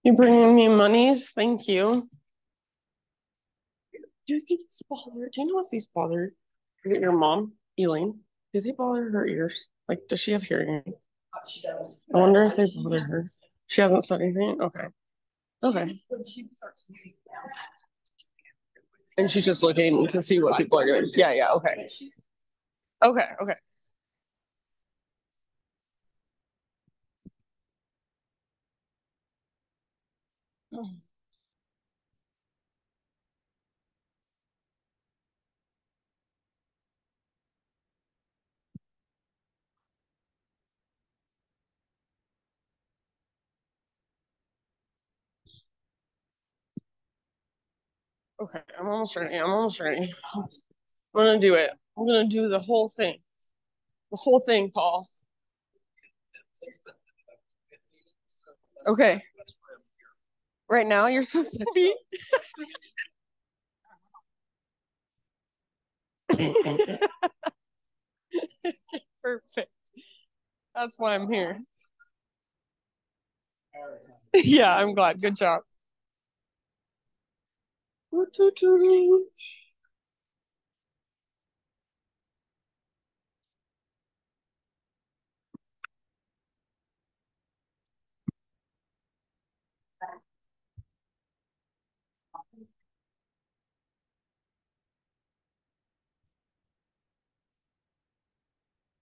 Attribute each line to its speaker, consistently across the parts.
Speaker 1: You bringing me monies? Thank you. Do you think it's bothered? Do you know if these bother? Is it your mom, Elaine? Do they bother her ears? Like, does she have hearing? She does. I wonder if they bother her. She hasn't said anything? Okay. Okay. And she's just looking to see what people are doing. Yeah, yeah, okay. Okay, okay. Okay, I'm almost ready. I'm almost ready. I'm gonna do it. I'm gonna do the whole thing. The whole thing, Paul. Okay. Right now, you're supposed to be. Perfect. That's why I'm here. Yeah, I'm glad. Good job.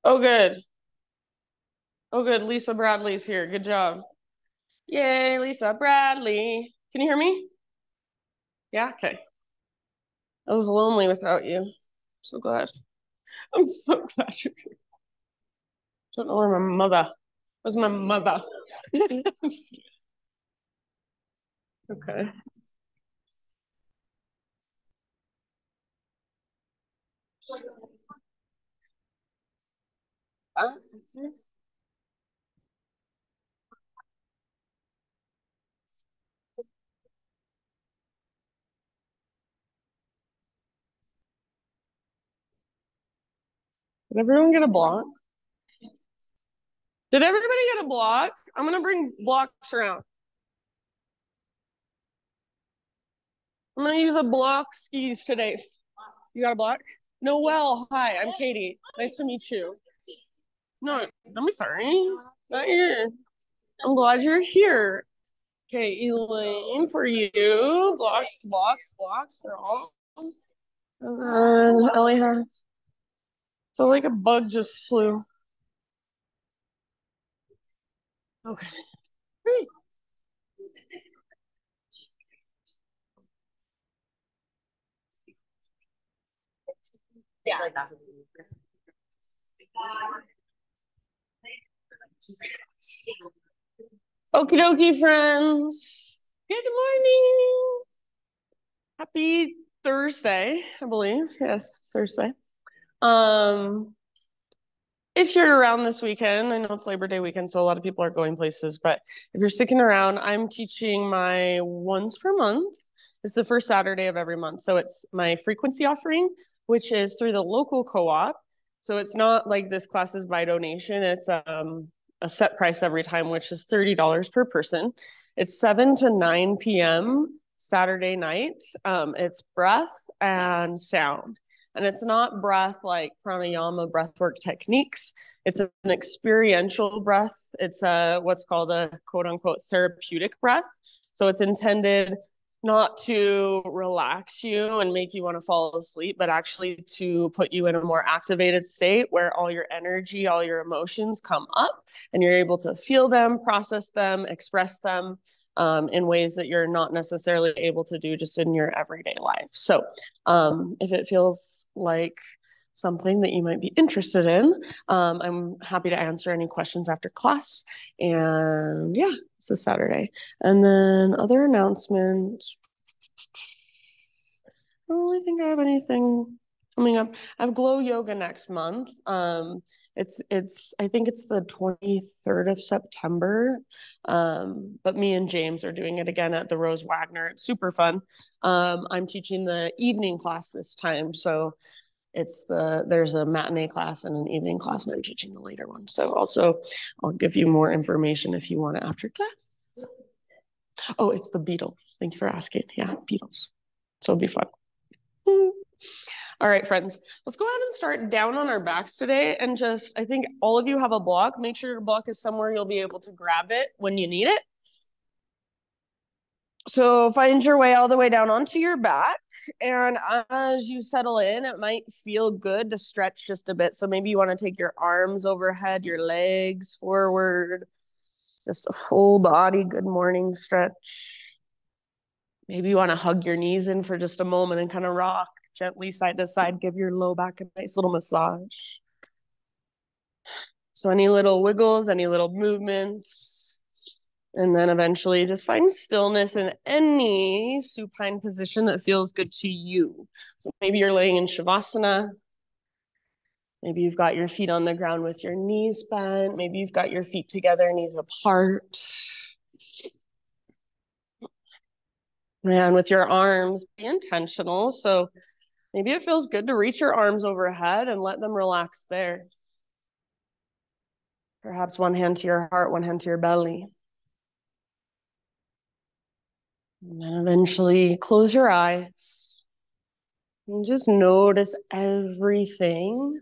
Speaker 1: Oh, good. Oh, good. Lisa Bradley's here. Good job. Yay, Lisa Bradley. Can you hear me? Yeah, okay. I was lonely without you. I'm so glad. I'm so glad you're here. Don't know where my mother. Where's my mother? Okay. Okay. Did everyone get a block? Did everybody get a block? I'm gonna bring blocks around. I'm gonna use a block skis today. You got a block? Noelle, hi, I'm Katie. Nice to meet you. No, don't be sorry. Not here. I'm glad you're here. Okay, Elaine, for you. Blocks, blocks, blocks. They're all. And then Ellie has. So like a bug just flew. Okay. Great. Yeah. Okie dokie, friends. Good morning. Happy Thursday, I believe. Yes, Thursday. Um, if you're around this weekend, I know it's Labor Day weekend, so a lot of people are going places, but if you're sticking around, I'm teaching my once per month. It's the first Saturday of every month. So it's my frequency offering, which is through the local co-op. So it's not like this class is by donation. It's a set price every time, which is $30 per person. It's 7 to 9 p.m. Saturday night. It's breath and sound. And it's not breath like pranayama breathwork techniques. It's an experiential breath. It's what's called a quote unquote therapeutic breath. So it's intended not to relax you and make you want to fall asleep, but actually to put you in a more activated state where all your energy, all your emotions come up and you're able to feel them, process them, express them in ways that you're not necessarily able to do just in your everyday life. So if it feels like something that you might be interested in, I'm happy to answer any questions after class. And yeah, it's a Saturday. And then other announcements. I don't really think I have anything coming up. I have Glow Yoga next month. It's I think it's the 23rd of September. But me and James are doing it again at the Rose Wagner. It's super fun. I'm teaching the evening class this time, so there's a matinee class and an evening class, and I'm teaching the later one. So also I'll give you more information if you want it after class. Oh, it's the Beatles. Thank you for asking. Yeah, Beatles. So it'll be fun. All right, friends, let's go ahead and start down on our backs today. And I think all of you have a block. Make sure your block is somewhere you'll be able to grab it when you need it. So find your way all the way down onto your back. And as you settle in, it might feel good to stretch just a bit. So maybe you want to take your arms overhead, your legs forward, just a full body good morning stretch. Maybe you want to hug your knees in for just a moment and kind of rock gently side to side. Give your low back a nice little massage. So any little wiggles, any little movements. And then eventually just find stillness in any supine position that feels good to you. So maybe you're laying in Shavasana. Maybe you've got your feet on the ground with your knees bent. Maybe you've got your feet together, knees apart. And with your arms, be intentional. So maybe it feels good to reach your arms overhead and let them relax there. Perhaps one hand to your heart, one hand to your belly. And then eventually close your eyes and just notice everything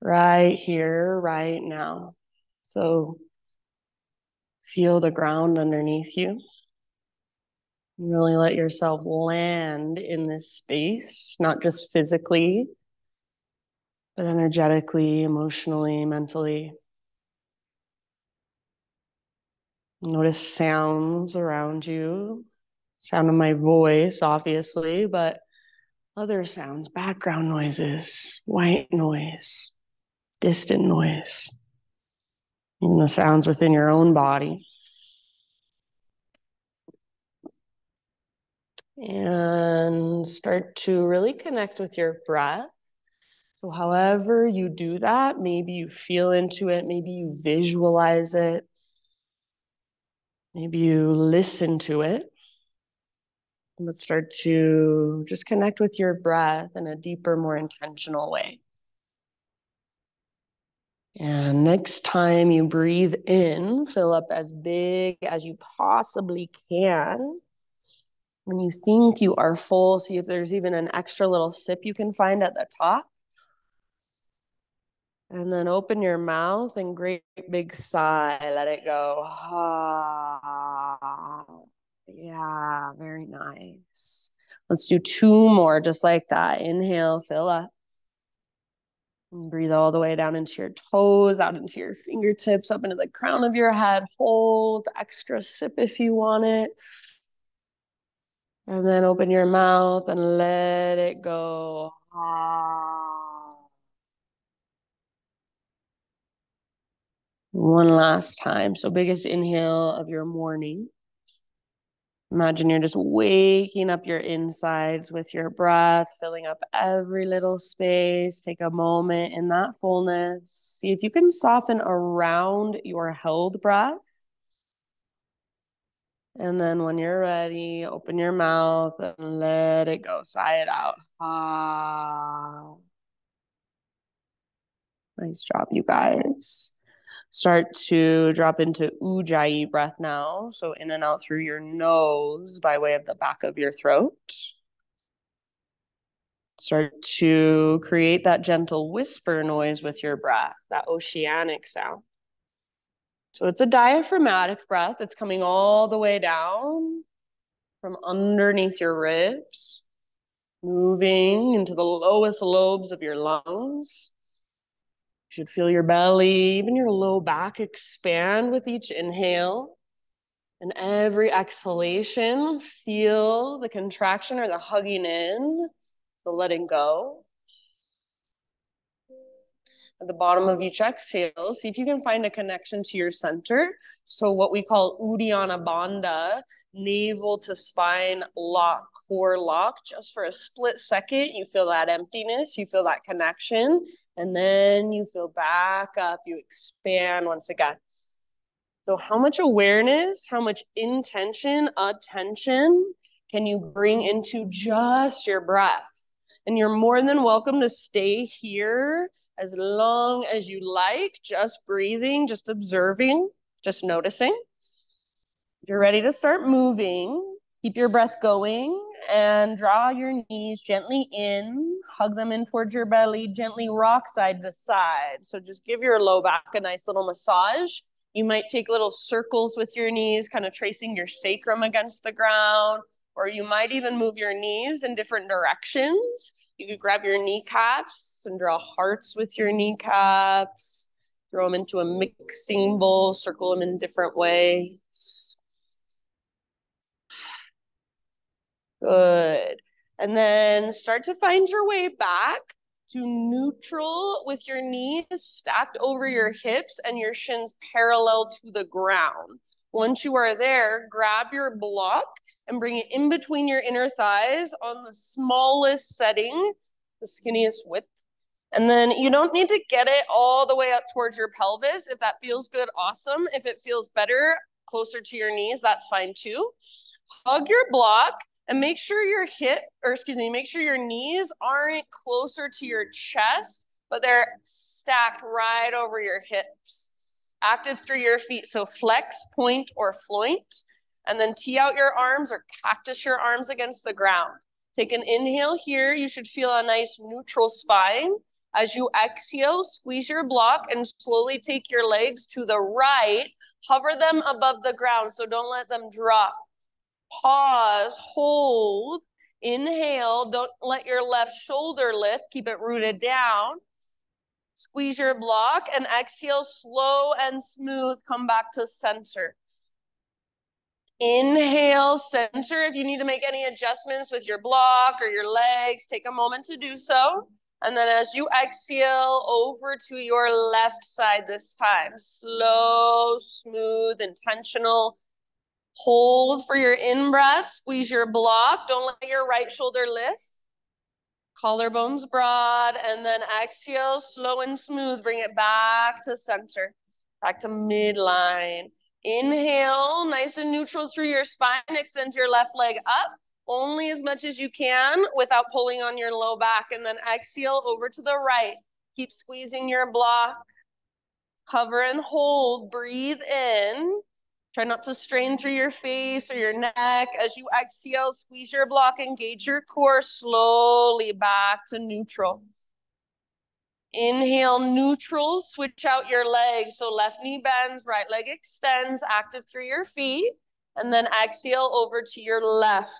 Speaker 1: right here, right now. So feel the ground underneath you. Really let yourself land in this space, not just physically, but energetically, emotionally, mentally. Notice sounds around you. Sound of my voice, obviously, but other sounds, background noises, white noise, distant noise, even the sounds within your own body. And start to really connect with your breath. So however you do that, maybe you feel into it, maybe you visualize it, maybe you listen to it. Let's start to just connect with your breath in a deeper, more intentional way. And next time you breathe in, fill up as big as you possibly can. When you think you are full, see if there's even an extra little sip you can find at the top. And then open your mouth and great big sigh. Let it go. Ah, yeah, very nice. Let's do 2 more just like that. Inhale, fill up. And breathe all the way down into your toes, out into your fingertips, up into the crown of your head. Hold, extra sip if you want it. And then open your mouth and let it go. Ah. One last time. So biggest inhale of your morning. Imagine you're just waking up your insides with your breath, filling up every little space. Take a moment in that fullness. See if you can soften around your held breath. And then when you're ready, open your mouth and let it go. Sigh it out. Ah. Nice job, you guys. Start to drop into Ujjayi breath now. So in and out through your nose by way of the back of your throat. Start to create that gentle whisper noise with your breath, that oceanic sound. So it's a diaphragmatic breath. It's coming all the way down from underneath your ribs, moving into the lowest lobes of your lungs. You should feel your belly, even your low back expand with each inhale. And every exhalation, feel the contraction or the hugging in, the letting go. At the bottom of each exhale, see if you can find a connection to your center. So what we call Uddiyana Bandha, navel to spine lock, core lock. Just for a split second, you feel that emptiness, you feel that connection, and then you feel back up, you expand once again. So how much awareness, how much intention, attention can you bring into just your breath? And you're more than welcome to stay here as long as you like, just breathing, just observing, just noticing. If you're ready to start moving, keep your breath going and draw your knees gently in, hug them in towards your belly, gently rock side to side. So just give your low back a nice little massage. You might take little circles with your knees, kind of tracing your sacrum against the ground, or you might even move your knees in different directions. You could grab your kneecaps and draw hearts with your kneecaps, throw them into a mixing bowl, circle them in different ways. Good. And then start to find your way back to neutral with your knees stacked over your hips and your shins parallel to the ground. Once you are there, grab your block and bring it in between your inner thighs on the smallest setting, the skinniest width. And then you don't need to get it all the way up towards your pelvis. If that feels good, awesome. If it feels better, closer to your knees, that's fine too. Hug your block and make sure make sure your knees aren't closer to your chest, but they're stacked right over your hips. Active through your feet. So flex, point, or floint. And then tee out your arms or cactus your arms against the ground. Take an inhale here. You should feel a nice neutral spine. As you exhale, squeeze your block and slowly take your legs to the right. Hover them above the ground, so don't let them drop. Pause, hold, inhale. Don't let your left shoulder lift. Keep it rooted down. Squeeze your block and exhale, slow and smooth. Come back to center. Inhale, center. If you need to make any adjustments with your block or your legs, take a moment to do so. And then as you exhale, over to your left side this time. Slow, smooth, intentional. Hold for your in-breath. Squeeze your block. Don't let your right shoulder lift. Collarbones broad. And then exhale, slow and smooth. Bring it back to center. Back to midline. Inhale, nice and neutral through your spine. Extend your left leg up only as much as you can without pulling on your low back. And then exhale over to the right. Keep squeezing your block. Hover and hold. Breathe in. Try not to strain through your face or your neck. As you exhale, squeeze your block, engage your core, slowly back to neutral. Inhale, neutral, switch out your legs. So left knee bends, right leg extends, active through your feet. And then exhale over to your left.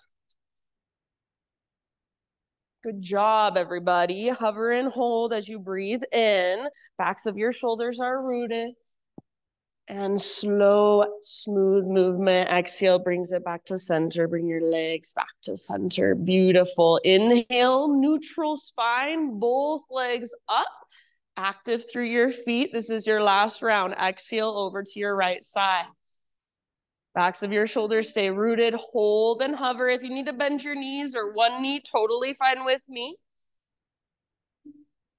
Speaker 1: Good job, everybody. Hover and hold as you breathe in. Backs of your shoulders are rooted. And slow, smooth movement. Exhale brings it back to center. Bring your legs back to center. Beautiful. Inhale, neutral spine, both legs up. Active through your feet. This is your last round. Exhale over to your right side. Backs of your shoulders stay rooted. Hold and hover. If you need to bend your knees or one knee, totally fine with me.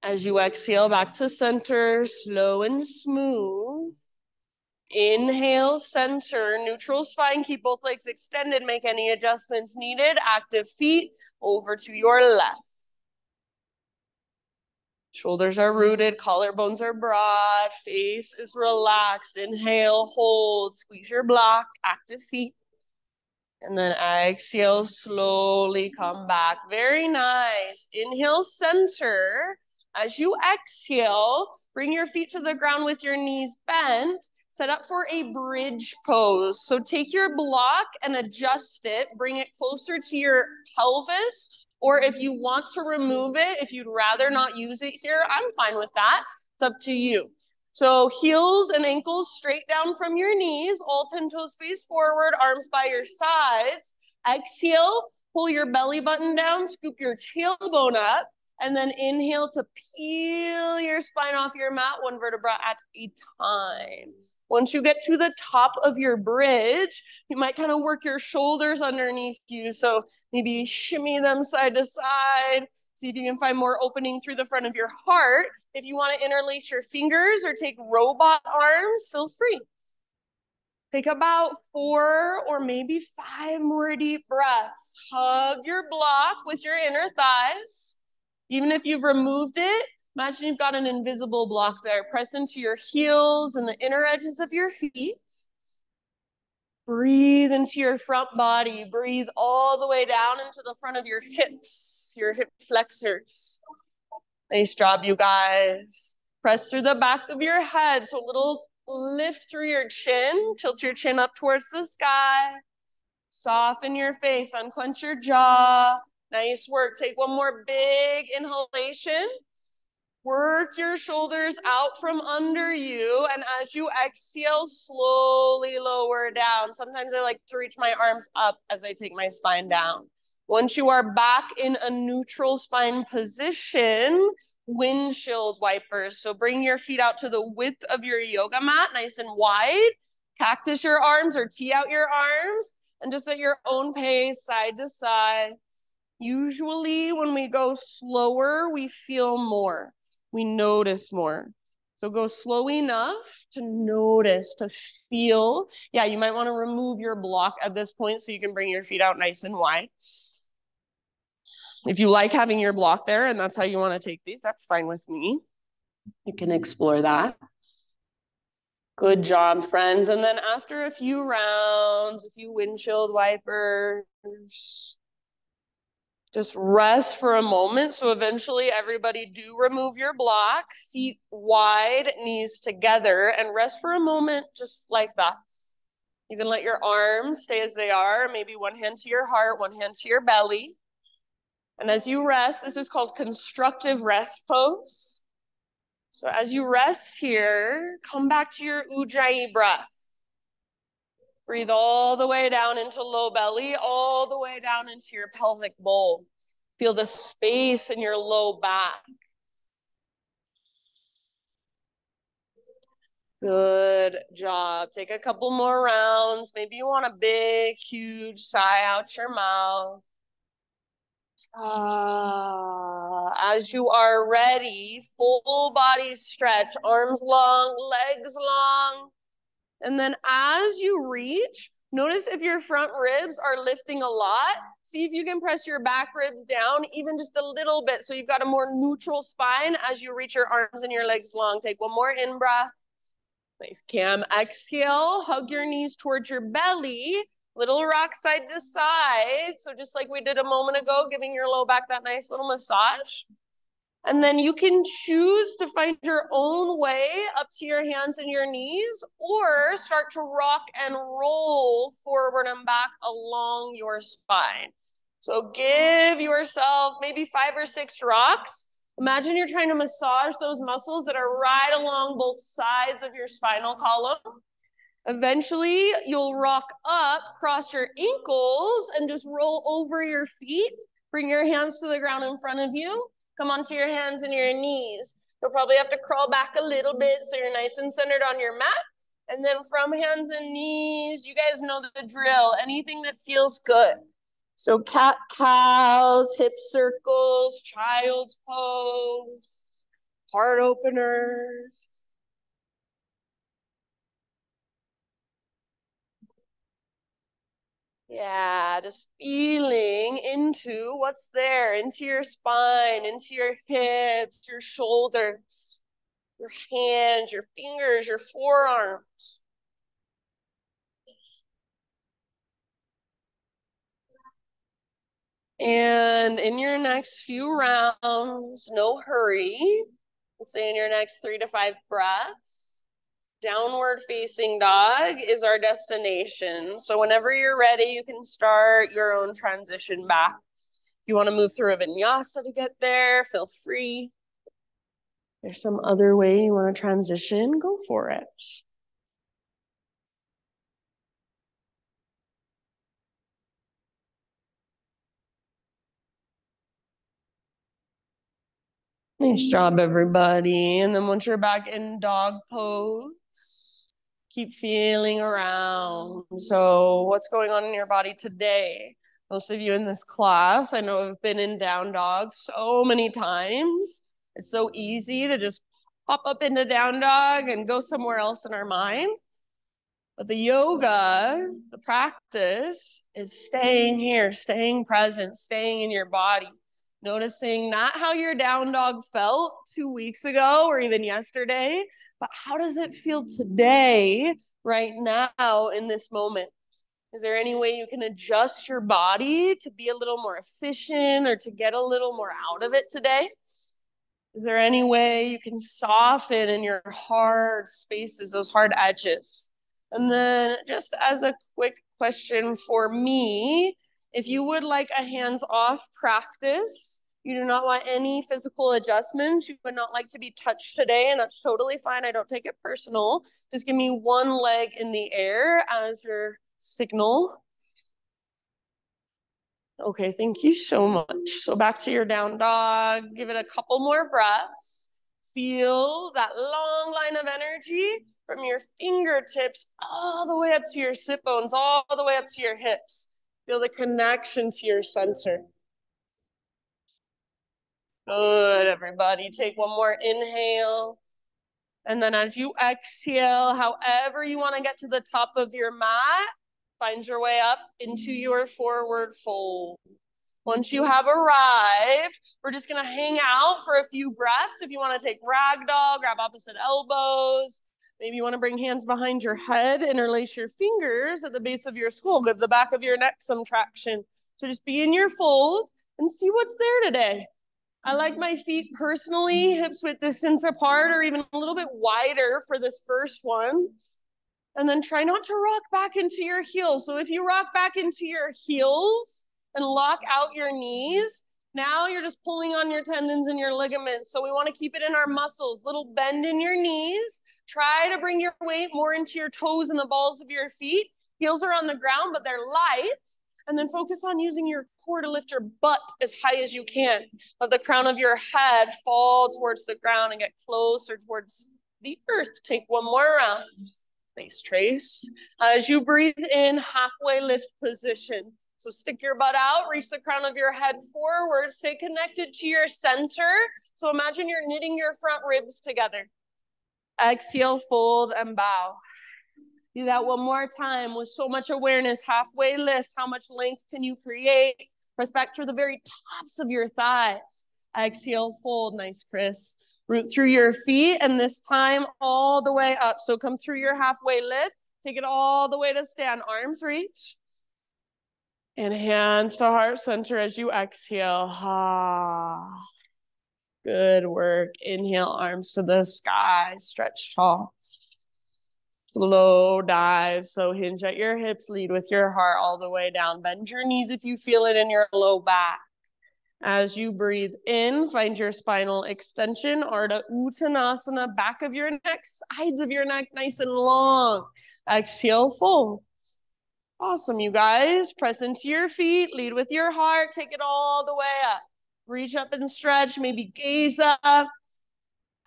Speaker 1: As you exhale back to center, slow and smooth. Inhale, center, neutral spine. Keep both legs extended. Make any adjustments needed. Active feet over to your left. Shoulders are rooted, collarbones are broad, face is relaxed. Inhale, hold, squeeze your block, active feet. And then exhale, slowly come back. Very nice. Inhale, center. As you exhale, bring your feet to the ground with your knees bent. Set up for a bridge pose. So take your block and adjust it. Bring it closer to your pelvis. Or if you want to remove it, if you'd rather not use it here, I'm fine with that. It's up to you. So heels and ankles straight down from your knees, all 10 toes face forward, arms by your sides. Exhale, pull your belly button down, scoop your tailbone up, and then inhale to peel your spine off your mat, one vertebra at a time. Once you get to the top of your bridge, you might kind of work your shoulders underneath you. So maybe shimmy them side to side. See if you can find more opening through the front of your heart. If you want to interlace your fingers or take robot arms, feel free. Take about 4 or maybe 5 more deep breaths. Hug your block with your inner thighs. Even if you've removed it, imagine you've got an invisible block there. Press into your heels and the inner edges of your feet. Breathe into your front body. Breathe all the way down into the front of your hips, your hip flexors. Nice job, you guys. Press through the back of your head. So a little lift through your chin. Tilt your chin up towards the sky. Soften your face. Unclench your jaw. Nice work. Take one more big inhalation. Work your shoulders out from under you. And as you exhale, slowly lower down. Sometimes I like to reach my arms up as I take my spine down. Once you are back in a neutral spine position, windshield wipers. So bring your feet out to the width of your yoga mat, nice and wide. Cactus your arms or tee out your arms. And just at your own pace, side to side. Usually when we go slower, we feel more. We notice more. So go slow enough to notice, to feel. Yeah, you might want to remove your block at this point so you can bring your feet out nice and wide. If you like having your block there and that's how you want to take these, that's fine with me. You can explore that. Good job, friends. And then after a few rounds, a few windshield wipers, just rest for a moment. So eventually everybody do remove your block, feet wide, knees together, and rest for a moment just like that. You can let your arms stay as they are, maybe one hand to your heart, one hand to your belly. And as you rest, this is called constructive rest pose. So as you rest here, come back to your Ujjayi breath. Breathe all the way down into low belly, all the way down into your pelvic bowl. Feel the space in your low back. Good job. Take a couple more rounds. Maybe you want a big, huge sigh out your mouth. As you are ready, full body stretch, arms long, legs long. And then as you reach, notice if your front ribs are lifting a lot. See if you can press your back ribs down even just a little bit so you've got a more neutral spine as you reach your arms and your legs long. Take one more in-breath. Nice cam. Exhale, hug your knees towards your belly. Little rock side to side. So just like we did a moment ago, giving your low back that nice little massage. And then you can choose to find your own way up to your hands and your knees, or start to rock and roll forward and back along your spine. So give yourself maybe 5 or 6 rocks. Imagine you're trying to massage those muscles that are right along both sides of your spinal column. Eventually, you'll rock up, cross your ankles, and just roll over your feet. Bring your hands to the ground in front of you. Come onto your hands and your knees. You'll probably have to crawl back a little bit so you're nice and centered on your mat. And then from hands and knees, you guys know the drill. Anything that feels good. So cat-cows, hip circles, child's pose, heart openers. Yeah, just feeling into what's there, into your spine, into your hips, your shoulders, your hands, your fingers, your forearms. And in your next few rounds, no hurry. Let's say in your next 3 to 5 breaths, downward facing dog is our destination. So whenever you're ready, you can start your own transition back. If you want to move through a vinyasa to get there, feel free. If there's some other way you want to transition, go for it. Nice job, everybody. And then once you're back in dog pose, keep feeling around. So what's going on in your body today? Most of you in this class, I know, have been in down dog so many times. It's so easy to just pop up into down dog and go somewhere else in our mind. But the yoga, the practice, is staying here, staying present, staying in your body. Noticing not how your down dog felt 2 weeks ago or even yesterday, but how does it feel today, right now, in this moment? Is there any way you can adjust your body to be a little more efficient or to get a little more out of it today? Is there any way you can soften in your hard spaces, those hard edges? And then just as a quick question for me, if you would like a hands-off practice, you do not want any physical adjustments, you would not like to be touched today, and that's totally fine. I don't take it personal. Just give me one leg in the air as your signal. Okay, thank you so much. So back to your down dog. Give it a couple more breaths. Feel that long line of energy from your fingertips all the way up to your sit bones, all the way up to your hips. Feel the connection to your center. Good, everybody. Take one more inhale. And then as you exhale, however you want to get to the top of your mat, find your way up into your forward fold. Once you have arrived, we're just going to hang out for a few breaths. If you want to take ragdoll, grab opposite elbows. Maybe you want to bring hands behind your head, interlace your fingers at the base of your skull, give the back of your neck some traction. So just be in your fold and see what's there today. I like my feet personally, hips width distance apart or even a little bit wider for this first one. And then try not to rock back into your heels. So if you rock back into your heels and lock out your knees, now you're just pulling on your tendons and your ligaments. So we want to keep it in our muscles. Little bend in your knees. Try to bring your weight more into your toes and the balls of your feet. Heels are on the ground, but they're light. And then focus on using your core to lift your butt as high as you can. Let the crown of your head fall towards the ground and get closer towards the earth. Take one more round. Nice, Trace. As you breathe in, halfway lift position. So stick your butt out, reach the crown of your head forward, stay connected to your center. So imagine you're knitting your front ribs together. Exhale, fold, and bow. Do that one more time with so much awareness. Halfway lift. How much length can you create? Press back through the very tops of your thighs. Exhale, fold. Nice, Chris. Root through your feet, and this time all the way up. So come through your halfway lift. Take it all the way to stand. Arms reach. And hands to heart center as you exhale. Ah. Good work. Inhale, arms to the sky. Stretch tall. Slow dive. So hinge at your hips, lead with your heart all the way down. Bend your knees if you feel it in your low back. As you breathe in, find your spinal extension, Ardha Uttanasana, back of your neck, sides of your neck, nice and long. Exhale, fold. Awesome, you guys. Press into your feet, lead with your heart, take it all the way up. Reach up and stretch, maybe gaze up.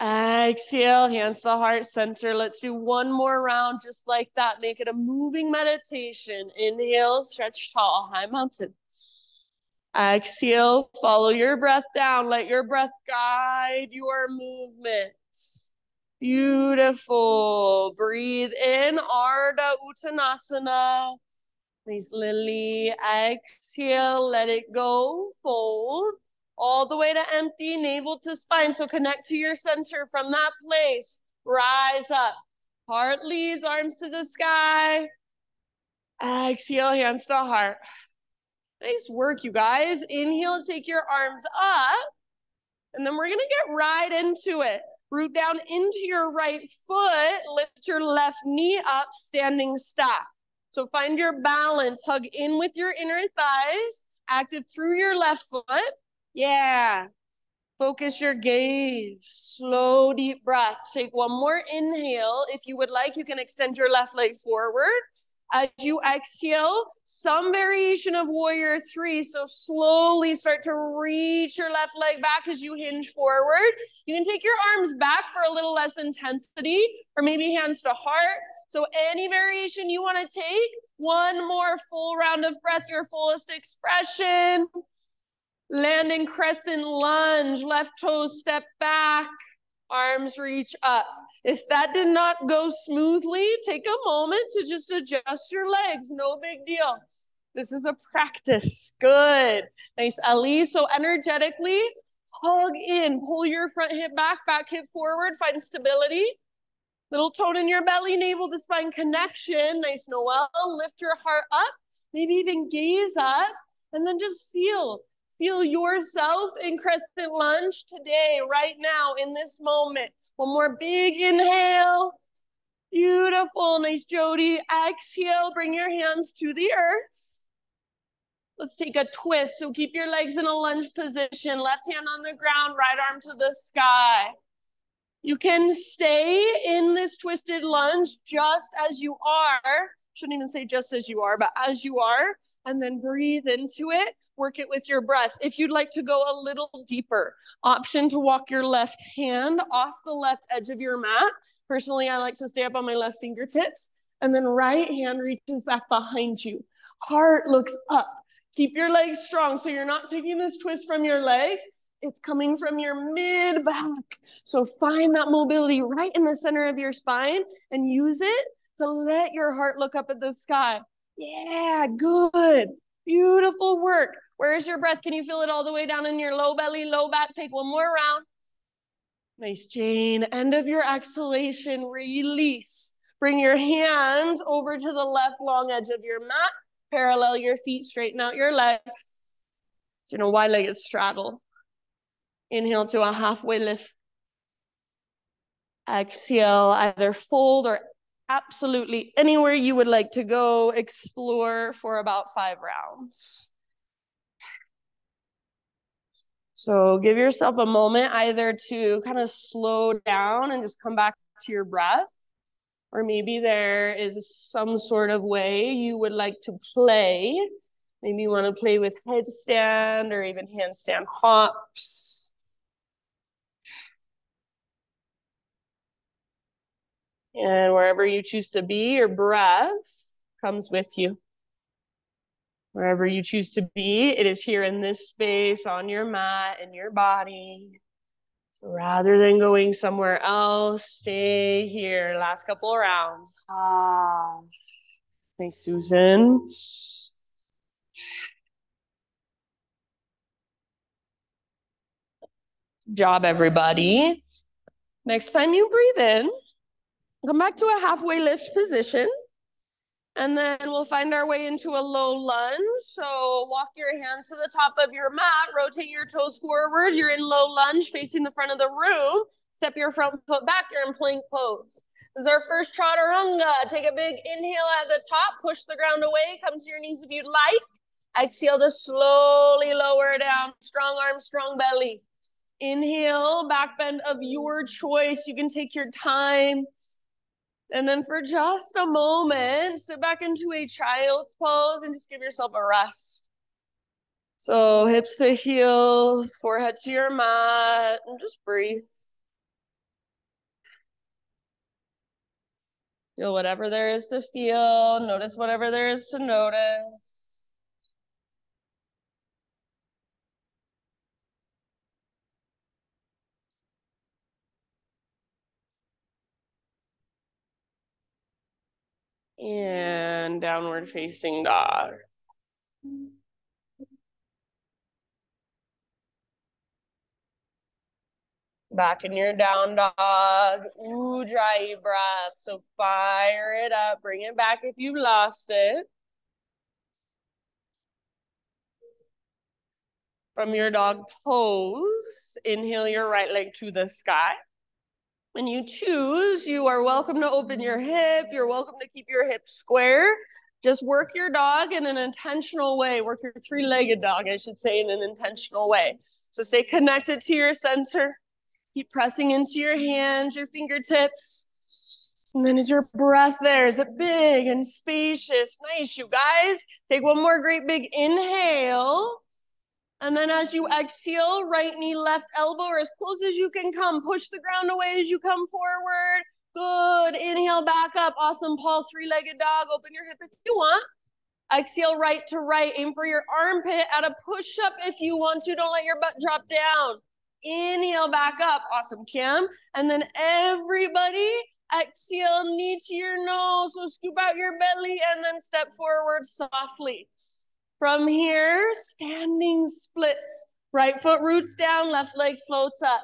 Speaker 1: Exhale, hands to heart center. Let's do one more round just like that. Make it a moving meditation. Inhale, stretch tall, high mountain. Exhale, follow your breath down. Let your breath guide your movements. Beautiful. Breathe in, Ardha Uttanasana. Nice, Lily. Exhale, let it go. Fold. All the way to empty, navel to spine. So connect to your center from that place. Rise up. Heart leads, arms to the sky. Exhale, hands to heart. Nice work, you guys. Inhale, take your arms up. And then we're going to get right into it. Root down into your right foot. Lift your left knee up, standing stack. So find your balance. Hug in with your inner thighs. Active through your left foot. Yeah. Focus your gaze. Slow, deep breaths. Take one more inhale. If you would like, you can extend your left leg forward. As you exhale, some variation of warrior three. So slowly start to reach your left leg back as you hinge forward. You can take your arms back for a little less intensity, or maybe hands to heart. So any variation you want to take. One more full round of breath, your fullest expression. Landing crescent lunge, left toes step back, arms reach up. If that did not go smoothly, take a moment to just adjust your legs, no big deal. This is a practice. Good. Nice, Ellie. So energetically, hug in. Pull your front hip back, back hip forward. Find stability. Little tone in your belly, navel to spine connection. Nice, Noelle. Lift your heart up. Maybe even gaze up. And then just feel. Feel yourself in crescent lunge today, right now, in this moment. One more big inhale. Beautiful. Nice, Jody. Exhale. Bring your hands to the earth. Let's take a twist. So keep your legs in a lunge position. Left hand on the ground, right arm to the sky. You can stay in this twisted lunge just as you are. Shouldn't even say just as you are, but as you are. And then breathe into it. Work it with your breath. If you'd like to go a little deeper, option to walk your left hand off the left edge of your mat. Personally, I like to stay up on my left fingertips. And then right hand reaches back behind you. Heart looks up. Keep your legs strong so you're not taking this twist from your legs. It's coming from your mid back. So find that mobility right in the center of your spine and use it to let your heart look up at the sky. Yeah, good. Beautiful work. Where's your breath? Can you feel it all the way down in your low belly, low back? Take one more round. Nice, Jane. End of your exhalation, release. Bring your hands over to the left long edge of your mat. Parallel your feet, straighten out your legs. So, wide-legged straddle. Inhale to a halfway lift. Exhale, either fold or absolutely anywhere you would like to go. Explore for about 5 rounds. So give yourself a moment either to kind of slow down and just come back to your breath, or maybe there is some sort of way you would like to play. Maybe you want to play with headstand or even handstand hops. And wherever you choose to be, your breath comes with you. Wherever you choose to be, it is here in this space, on your mat, in your body. So rather than going somewhere else, stay here. Last couple of rounds. Nice, Susan. Good job, everybody. Next time you breathe in, come back to a halfway lift position. And then we'll find our way into a low lunge. So walk your hands to the top of your mat, rotate your toes forward. You're in low lunge facing the front of the room. Step your front foot back, you're in plank pose. This is our first chaturanga. Take a big inhale at the top, push the ground away, come to your knees if you'd like. Exhale to slowly lower down. Strong arms, strong belly. Inhale, back bend of your choice. You can take your time. And then for just a moment, sit back into a child's pose and just give yourself a rest. So hips to heels, forehead to your mat, and just breathe. Feel whatever there is to feel. Notice whatever there is to notice. And downward facing dog. Back in your down dog. Ujjayi breath. So fire it up. Bring it back if you lost it. From your dog pose, inhale your right leg to the sky. When you choose, you are welcome to open your hip. You're welcome to keep your hips square. Just work your dog in an intentional way. Work your three-legged dog, I should say, in an intentional way. So stay connected to your center. Keep pressing into your hands, your fingertips. And then is your breath there? Is it big and spacious? Nice, you guys. Take one more great big inhale. And then as you exhale, right knee, left elbow, or as close as you can come. Push the ground away as you come forward. Good. Inhale, back up. Awesome, Paul. Three-legged dog. Open your hip if you want. Exhale, right to right. Aim for your armpit at a push-up if you want to. Don't let your butt drop down. Inhale, back up. Awesome, Cam. And then everybody, exhale, knee to your nose. So scoop out your belly and then step forward softly. From here, standing splits. Right foot roots down, left leg floats up.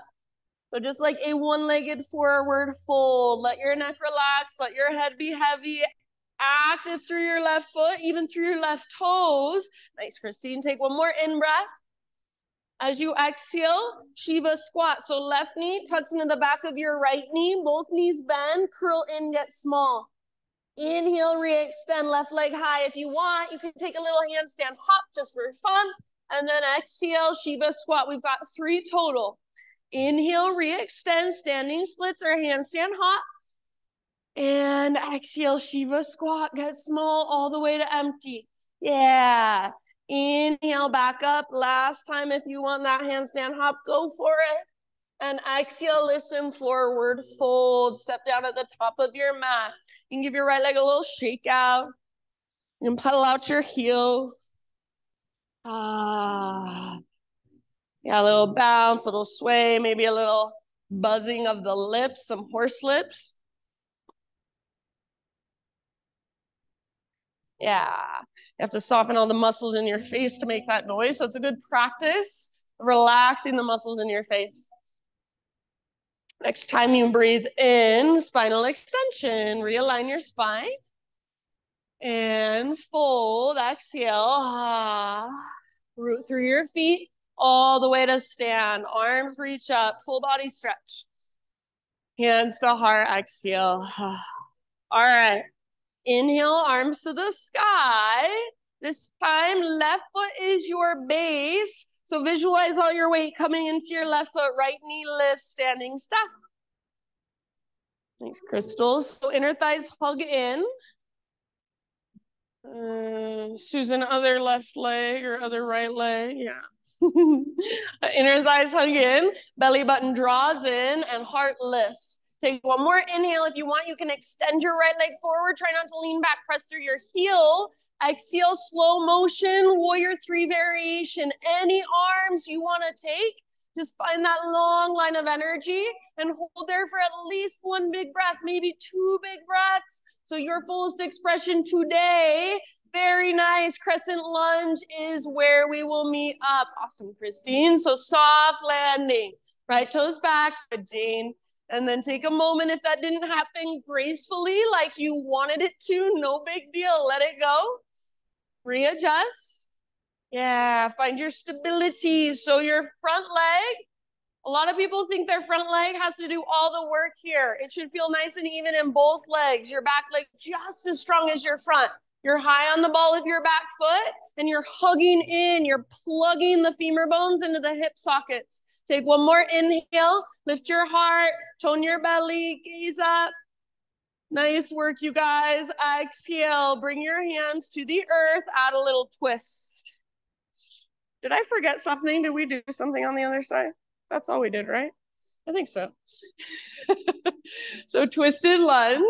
Speaker 1: So just like a one-legged forward fold, let your neck relax, let your head be heavy, active through your left foot, even through your left toes. Nice, Christine. Take one more in-breath. As you exhale, Shiva squat. So left knee tucks into the back of your right knee, both knees bend, curl in, get small. Inhale, re-extend, left leg high. If you want, you can take a little handstand hop just for fun. And then exhale, Shiva squat. We've got 3 total. Inhale, re-extend, standing splits or handstand hop. And exhale, Shiva squat. Get small all the way to empty. Yeah. Inhale, back up. Last time, if you want that handstand hop, go for it. And exhale, listen forward, fold, step down at the top of your mat. You can give your right leg a little shake out. You can pedal out your heels. Yeah, a little bounce, a little sway, maybe a little buzzing of the lips, some horse lips. Yeah, you have to soften all the muscles in your face to make that noise. So it's a good practice, relaxing the muscles in your face. Next time you breathe in, spinal extension, realign your spine. And fold, exhale, root through your feet, all the way to stand. Arms reach up, full body stretch. Hands to heart, exhale. All right, inhale, arms to the sky. This time, left foot is your base. So visualize all your weight coming into your left foot, right knee lifts, standing step. Thanks, Crystals. So inner thighs hug in. Susan, other left leg or other right leg. Yeah. Inner thighs hug in, belly button draws in, and heart lifts. Take one more inhale. If you want, you can extend your right leg forward. Try not to lean back, press through your heel. Exhale, slow motion, warrior 3 variation. Any arms you want to take, just find that long line of energy and hold there for at least 1 big breath, maybe 2 big breaths. So your fullest expression today. Very nice. Crescent lunge is where we will meet up. Awesome, Christine. So soft landing. Right toes back, good, Jane. And then take a moment if that didn't happen gracefully like you wanted it to. No big deal. Let it go. Readjust. Yeah, find your stability. So your front leg, a lot of people think their front leg has to do all the work here. It should feel nice and even in both legs. Your back leg just as strong as your front. You're high on the ball of your back foot and you're hugging in. You're plugging the femur bones into the hip sockets. Take one more inhale. Lift your heart. Tone your belly. Gaze up. Nice work, you guys. Exhale. Bring your hands to the earth. Add a little twist. Did I forget something? Did we do something on the other side? That's all we did, right? I think so. So twisted lunge.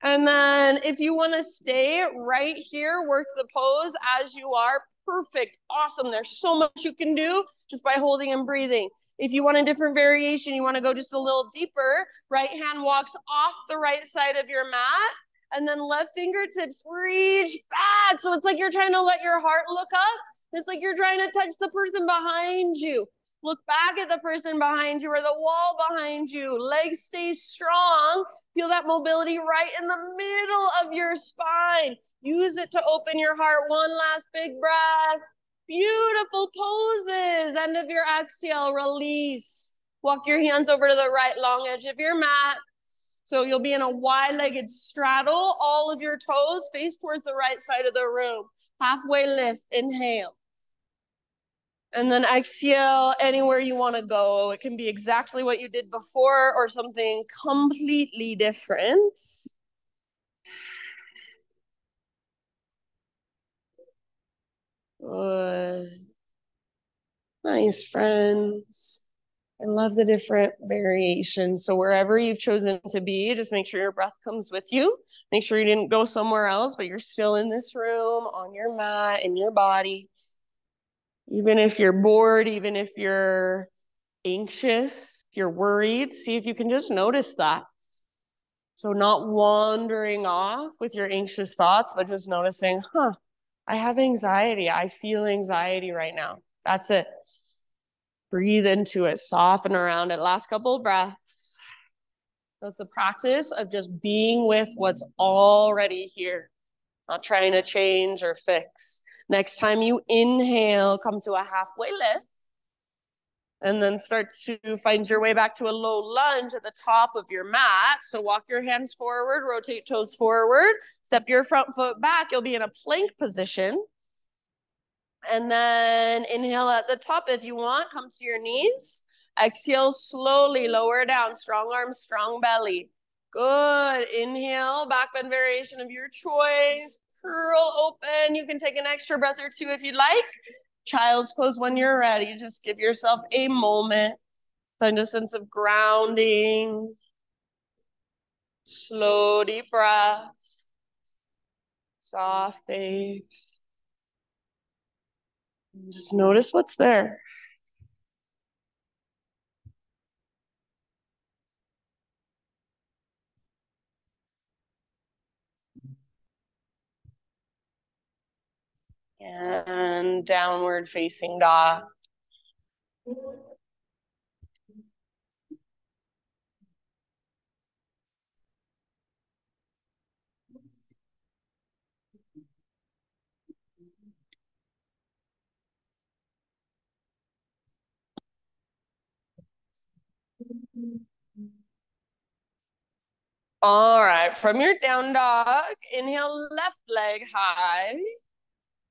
Speaker 1: And then if you want to stay right here, work the pose as you are. Perfect. Awesome. There's so much you can do just by holding and breathing. If you want a different variation, you want to go just a little deeper, right hand walks off the right side of your mat. And then left fingertips reach back. So it's like you're trying to let your heart look up. It's like you're trying to touch the person behind you. Look back at the person behind you or the wall behind you. Legs stay strong. Feel that mobility right in the middle of your spine. Use it to open your heart. One last big breath. Beautiful poses. End of your exhale, release. Walk your hands over to the right long edge of your mat. So you'll be in a wide-legged straddle. All of your toes face towards the right side of the room. Halfway lift, inhale. And then exhale anywhere you want to go. It can be exactly what you did before or something completely different. Good. Nice, friends. I love the different variations. So wherever you've chosen to be, just make sure your breath comes with you. Make sure you didn't go somewhere else, but you're still in this room, on your mat, in your body. Even if you're bored, even if you're anxious, you're worried, see if you can just notice that. So not wandering off with your anxious thoughts, but just noticing, I have anxiety. I feel anxiety right now. That's it. Breathe into it, soften around it. Last couple of breaths. So it's the practice of just being with what's already here, not trying to change or fix. Next time you inhale, come to a halfway lift. And then start to find your way back to a low lunge at the top of your mat. So walk your hands forward, rotate toes forward, step your front foot back. You'll be in a plank position. And then inhale at the top if you want. Come to your knees. Exhale slowly, lower down. Strong arms, strong belly. Good. Inhale, back bend variation of your choice. Curl open. You can take an extra breath or two if you'd like. Child's pose when you're ready. Just give yourself a moment. Find a sense of grounding. Slow, deep breaths. Soft face. Just notice what's there. And downward facing dog. All right, from your down dog, inhale left leg high.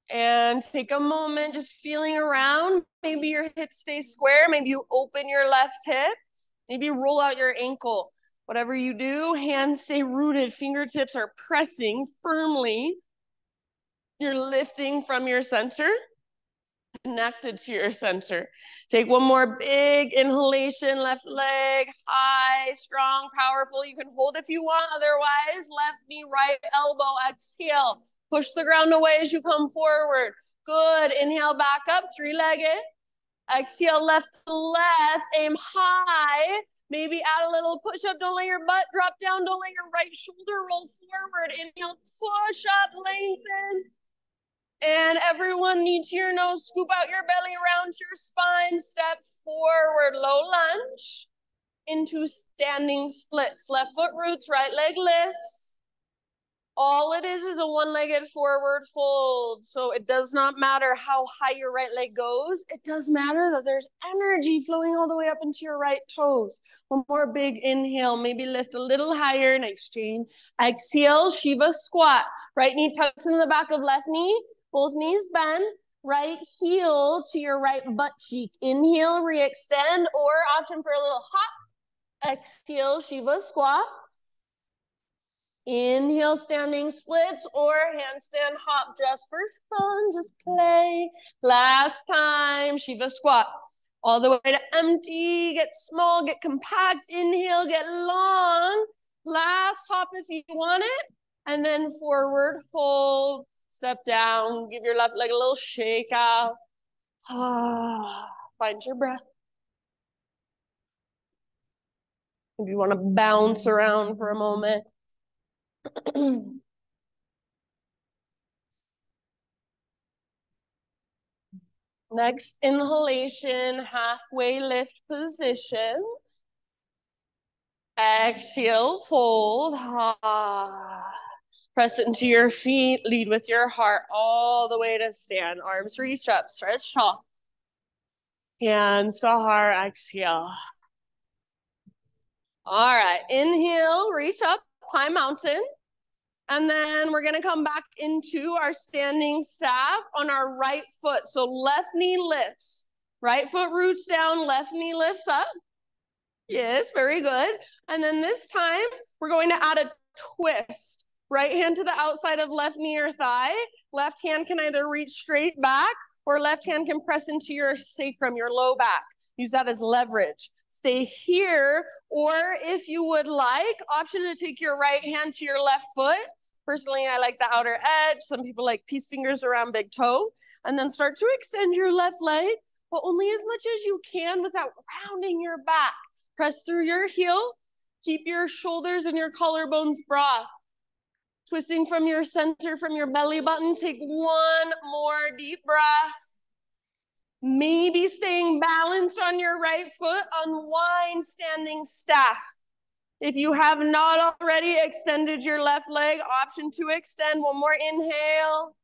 Speaker 1: And take a moment just feeling around. Maybe your hips stay square. Maybe you open your left hip. Maybe you roll out your ankle. Whatever you do, hands stay rooted. Fingertips are pressing firmly. You're lifting from your center, connected to your center. Take one more big inhalation, left leg, high, strong, powerful. You can hold if you want. Otherwise, left knee, right elbow, exhale. Push the ground away as you come forward. Good. Inhale back up, three-legged. Exhale left to left, aim high. Maybe add a little push-up. Don't let your butt drop down. Don't let your right shoulder roll forward. Inhale, push up, lengthen. And everyone, knee to your nose, scoop out your belly, round your spine, step forward, low lunge into standing splits. Left foot roots, right leg lifts. All it is a one-legged forward fold. So it does not matter how high your right leg goes. It does matter that there's energy flowing all the way up into your right toes. One more big inhale. Maybe lift a little higher. Nice change. Exhale, Shiva squat. Right knee tucks in the back of left knee. Both knees bend. Right heel to your right butt cheek. Inhale, re-extend, or option for a little hop. Exhale, Shiva squat. Inhale, standing splits or handstand hop just for fun, just play. Last time, Shiva squat. All the way to empty, get small, get compact. Inhale, get long. Last hop if you want it. And then forward fold, step down, give your left leg a little shake out. Find your breath. If you want to bounce around for a moment. Next inhalation, halfway lift position. Exhale, fold. Press into your feet, lead with your heart all the way to stand. Arms reach up, stretch tall. Hands to heart, exhale. All right, inhale, reach up, climb mountain. And then we're gonna come back into our standing staff on our right foot. So left knee lifts, right foot roots down, left knee lifts up. Yes, very good. And then this time we're going to add a twist. Right hand to the outside of left knee or thigh. Left hand can either reach straight back or left hand can press into your sacrum, your low back. Use that as leverage. Stay here, or if you would like, option to take your right hand to your left foot. Personally, I like the outer edge. Some people like peace fingers around big toe. And then start to extend your left leg, but only as much as you can without rounding your back. Press through your heel. Keep your shoulders and your collarbones broad. Twisting from your center, from your belly button. Take one more deep breath. Maybe staying balanced on your right foot, unwind standing staff. If you have not already extended your left leg, option to extend. One more inhale.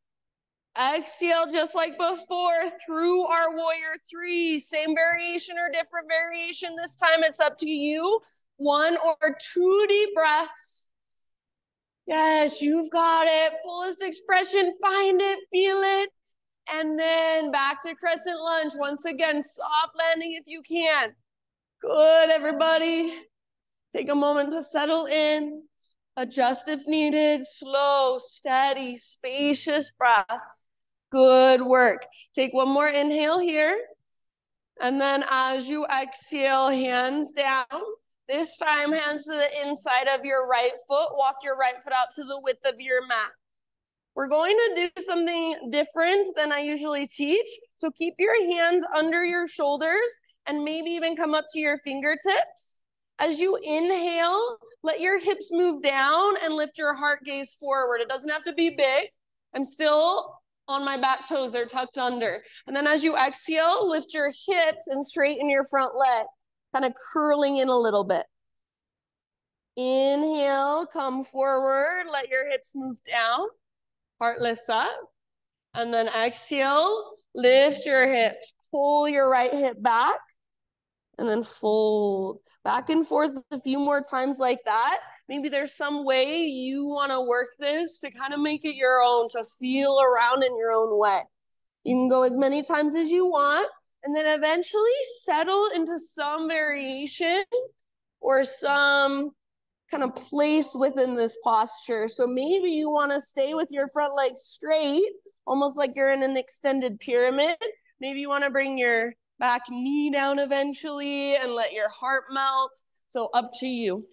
Speaker 1: Exhale, just like before, through our warrior three. Same variation or different variation. This time it's up to you. One or two deep breaths. Yes, you've got it. Fullest expression. Find it, feel it. And then back to crescent lunge. Once again, soft landing if you can. Good, everybody. Take a moment to settle in. Adjust if needed. Slow, steady, spacious breaths. Good work. Take one more inhale here. And then as you exhale, hands down. This time, hands to the inside of your right foot. Walk your right foot out to the width of your mat. We're going to do something different than I usually teach. So keep your hands under your shoulders and maybe even come up to your fingertips. As you inhale, let your hips move down and lift your heart gaze forward. It doesn't have to be big. I'm still on my back toes, they're tucked under. And then as you exhale, lift your hips and straighten your front leg, kind of curling in a little bit. Inhale, come forward, let your hips move down. Heart lifts up. And then exhale, lift your hips, pull your right hip back, and then fold. Back and forth a few more times like that. Maybe there's some way you want to work this to kind of make it your own, to feel around in your own way. You can go as many times as you want, and then eventually settle into some variation or some kind of place within this posture. So maybe you want to stay with your front leg straight, almost like you're in an extended pyramid. Maybe you want to bring your back knee down eventually and let your heart melt. So up to you.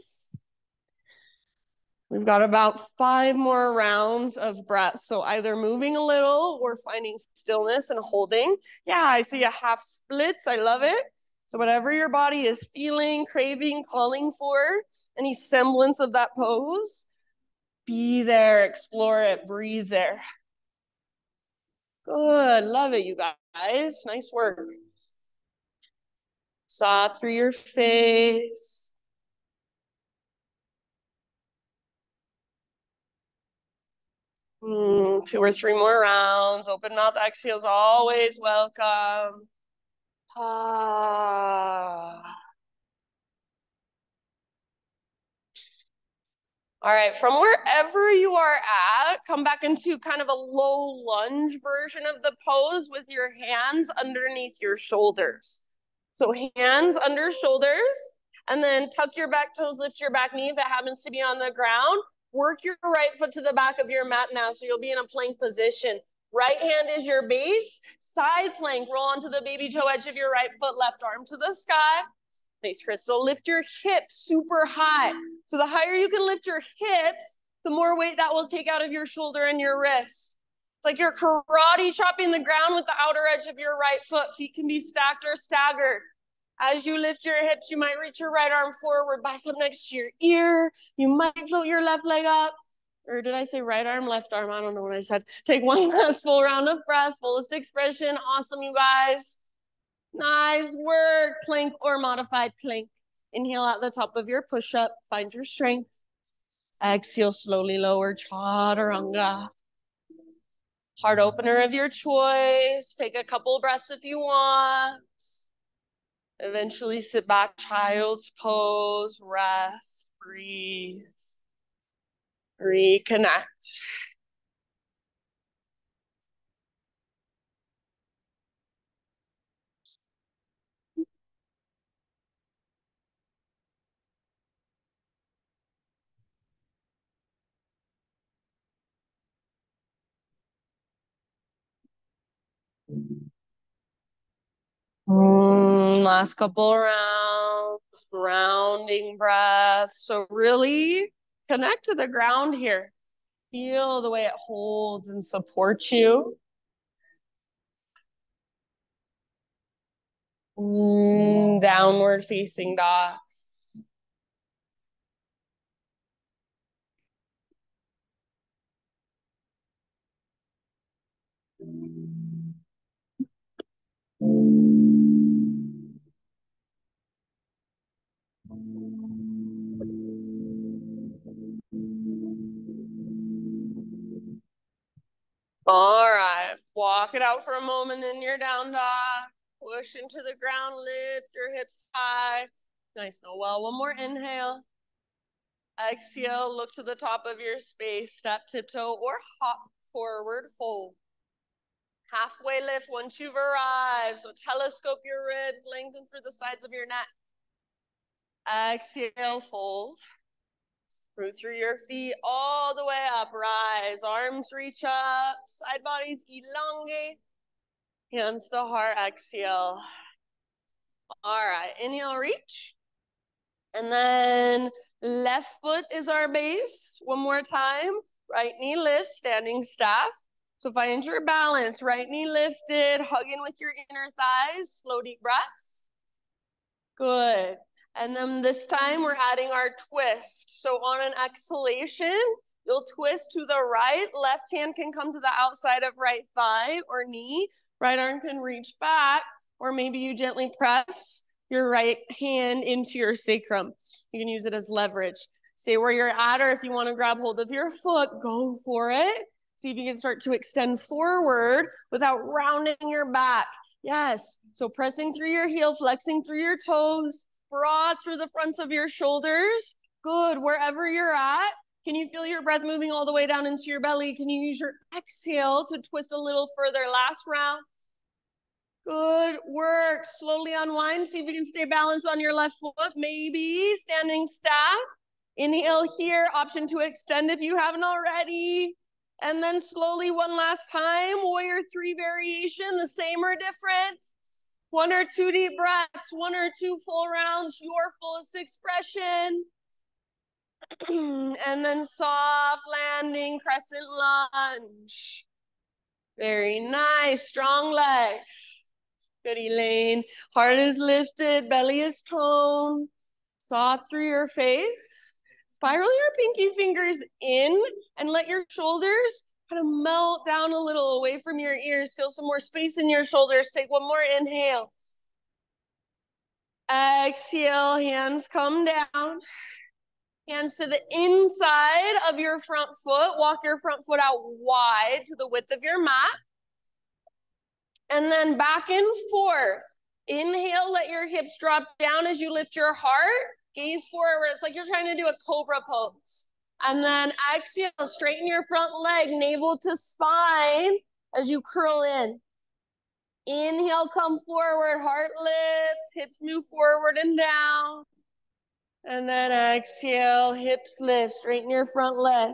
Speaker 1: We've got about 5 more rounds of breath. So either moving a little or finding stillness and holding. Yeah, I see a half splits. I love it. So whatever your body is feeling, craving, calling for, any semblance of that pose, be there, explore it, breathe there. Good, love it, you guys. Nice work. Soft through your face. Two or three more rounds. Open mouth exhales, always welcome. Ah. All right, from wherever you are at, come back into kind of a low lunge version of the pose with your hands underneath your shoulders. So hands under shoulders, and then tuck your back toes, lift your back knee if it happens to be on the ground. Work your right foot to the back of your mat now, so you'll be in a plank position. Right hand is your base. Side plank, roll onto the baby toe edge of your right foot, left arm to the sky. Nice, Crystal. Lift your hips super high. So the higher you can lift your hips, the more weight that will take out of your shoulder and your wrist. It's like you're karate chopping the ground with the outer edge of your right foot. Feet can be stacked or staggered. As you lift your hips, you might reach your right arm forward, bicep next to your ear. You might float your left leg up. Or did I say right arm, left arm? I don't know what I said. Take one last full round of breath, fullest expression. Awesome, you guys. Nice work. Plank or modified plank. Inhale at the top of your push-up. Find your strength. Exhale, slowly lower, chaturanga. Heart opener of your choice. Take a couple breaths if you want. Eventually sit back, child's pose, rest, breathe, reconnect. Last couple rounds, grounding breath. So really connect to the ground here. Feel the way it holds and supports you. Downward facing dog. All right, walk it out for a moment in your down dog. Push into the ground, lift your hips high. Nice, Noel. One more inhale. Exhale, look to the top of your space, step, tiptoe, or hop forward, fold. Halfway lift once you've arrived. So telescope your ribs, lengthen through the sides of your neck. Exhale, fold. Root through your feet all the way up. Rise, arms reach up, side bodies elongate. Hands to heart, exhale. All right, inhale, reach. And then left foot is our base. One more time. Right knee lifts, standing staff. So find your balance. Right knee lifted, hug in with your inner thighs. Slow, deep breaths. Good. And then this time we're adding our twist. So on an exhalation, you'll twist to the right. Left hand can come to the outside of right thigh or knee. Right arm can reach back, or maybe you gently press your right hand into your sacrum. You can use it as leverage. Stay where you're at, or if you want to grab hold of your foot, go for it. See if you can start to extend forward without rounding your back. Yes, so pressing through your heel, flexing through your toes, broad through the fronts of your shoulders. Good, wherever you're at. Can you feel your breath moving all the way down into your belly? Can you use your exhale to twist a little further? Last round. Good work. Slowly unwind. See if you can stay balanced on your left foot. Maybe standing staff. Inhale here. Option to extend if you haven't already. And then slowly one last time. Warrior 3 variation. The same or different. 1 or 2 deep breaths. 1 or 2 full rounds. Your fullest expression. And then soft landing, crescent lunge. Very nice. Strong legs. Good, Elaine. Heart is lifted, belly is toned. Soft through your face. Spiral your pinky fingers in and let your shoulders kind of melt down a little away from your ears. Feel some more space in your shoulders. Take one more inhale. Exhale, hands come down. Hands to the inside of your front foot. Walk your front foot out wide to the width of your mat. And then back and forth. Inhale, let your hips drop down as you lift your heart. Gaze forward. It's like you're trying to do a cobra pose. And then exhale, straighten your front leg, navel to spine as you curl in. Inhale, come forward, heart lifts, hips move forward and down. And then exhale, hips lift, straighten your front leg.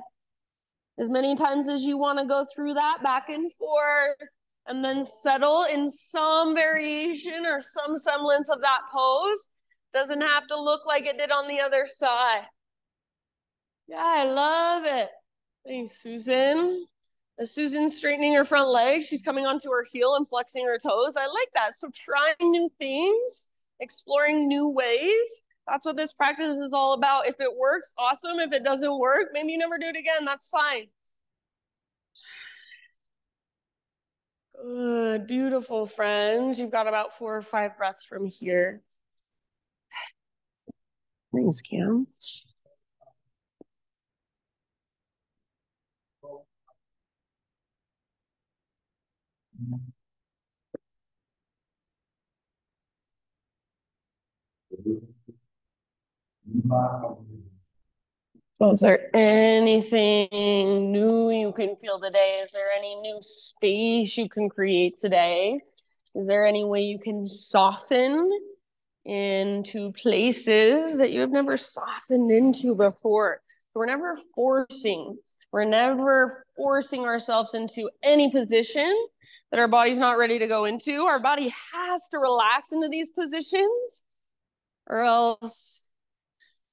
Speaker 1: As many times as you want to go through that, back and forth. And then settle in some variation or some semblance of that pose. Doesn't have to look like it did on the other side. Yeah, I love it. Hey, Susan. As Susan's straightening her front leg, she's coming onto her heel and flexing her toes. I like that. So trying new things, exploring new ways. That's what this practice is all about. If it works, awesome. If it doesn't work, maybe you never do it again. That's fine. Good, beautiful friends. You've got about 4 or 5 breaths from here. Thanks, Cam. So is there anything new you can feel today? Is there any new space you can create today? Is there any way you can soften into places that you have never softened into before? We're never forcing. We're never forcing ourselves into any position that our body's not ready to go into. Our body has to relax into these positions, or else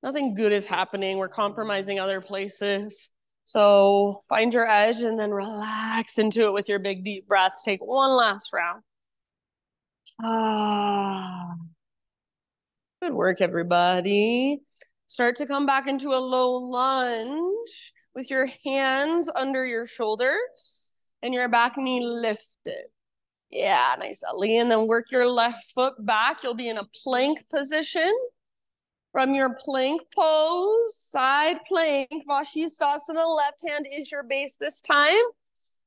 Speaker 1: nothing good is happening. We're compromising other places. So find your edge and then relax into it with your big deep breaths. Take one last round. Good work, everybody. Start to come back into a low lunge with your hands under your shoulders and your back knee lifted. Yeah, nice, Ellie. And then work your left foot back. You'll be in a plank position. From your plank pose, side plank, Vashisthasana, left hand is your base this time.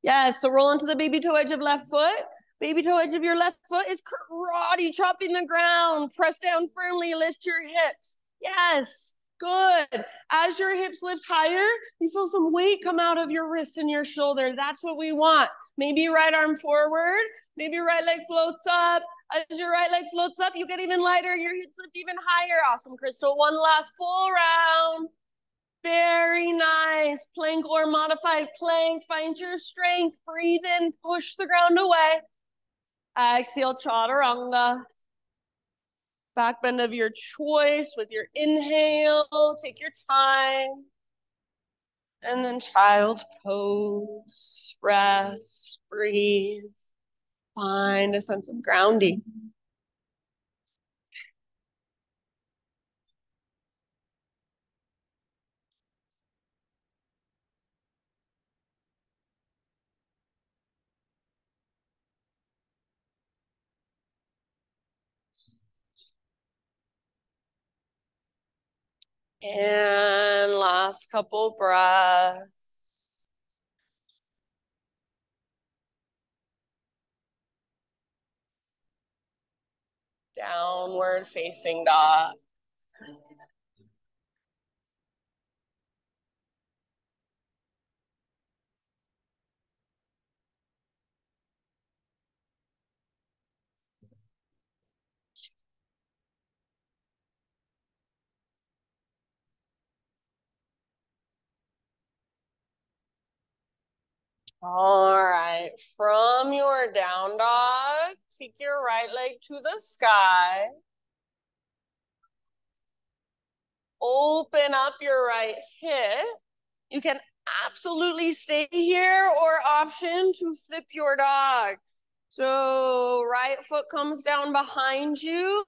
Speaker 1: Yes, so roll into the baby toe edge of left foot. Baby toe edge of your left foot is karate chopping the ground. Press down firmly, lift your hips. Yes, good. As your hips lift higher, you feel some weight come out of your wrist and your shoulder. That's what we want. Maybe right arm forward, maybe right leg floats up. As your right leg floats up, you get even lighter, your hips lift even higher. Awesome, Crystal. One last full round. Very nice. Plank or modified plank. Find your strength. Breathe in. Push the ground away. Exhale, chaturanga. Back bend of your choice with your inhale. Take your time. And then child's pose. Rest. Breathe. Find a sense of grounding. And last couple breaths. Downward facing dog. All right, from your down dog, take your right leg to the sky. Open up your right hip. You can absolutely stay here or option to flip your dog. So right foot comes down behind you.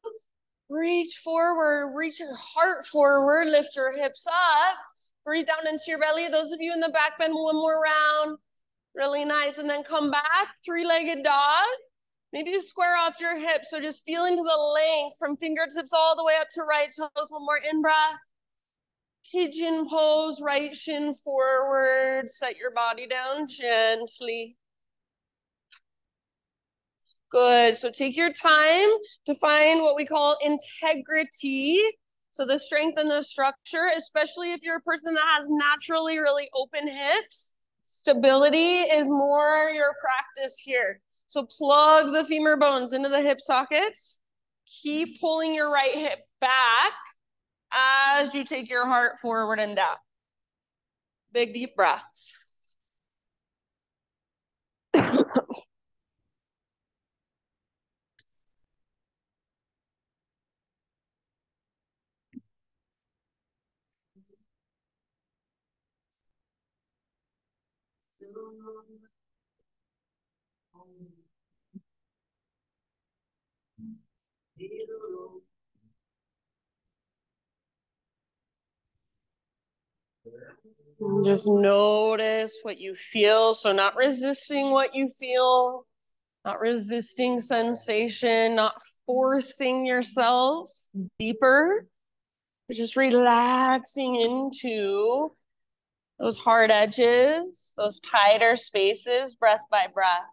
Speaker 1: Reach forward, reach your heart forward, lift your hips up. Breathe down into your belly. Those of you in the back, bend one more round. Really nice. And then come back, three-legged dog. Maybe you square off your hips. So just feel into the length from fingertips all the way up to right toes. One more in breath. Pigeon pose, right shin forward. Set your body down gently. Good. So take your time to find what we call integrity. So the strength and the structure, especially if you're a person that has naturally really open hips, stability is more your practice here. So plug the femur bones into the hip sockets. Keep pulling your right hip back as you take your heart forward and down. Big deep breaths. Just notice what you feel. So not resisting what you feel, not resisting sensation, not forcing yourself deeper, but just relaxing into those hard edges, those tighter spaces, breath by breath.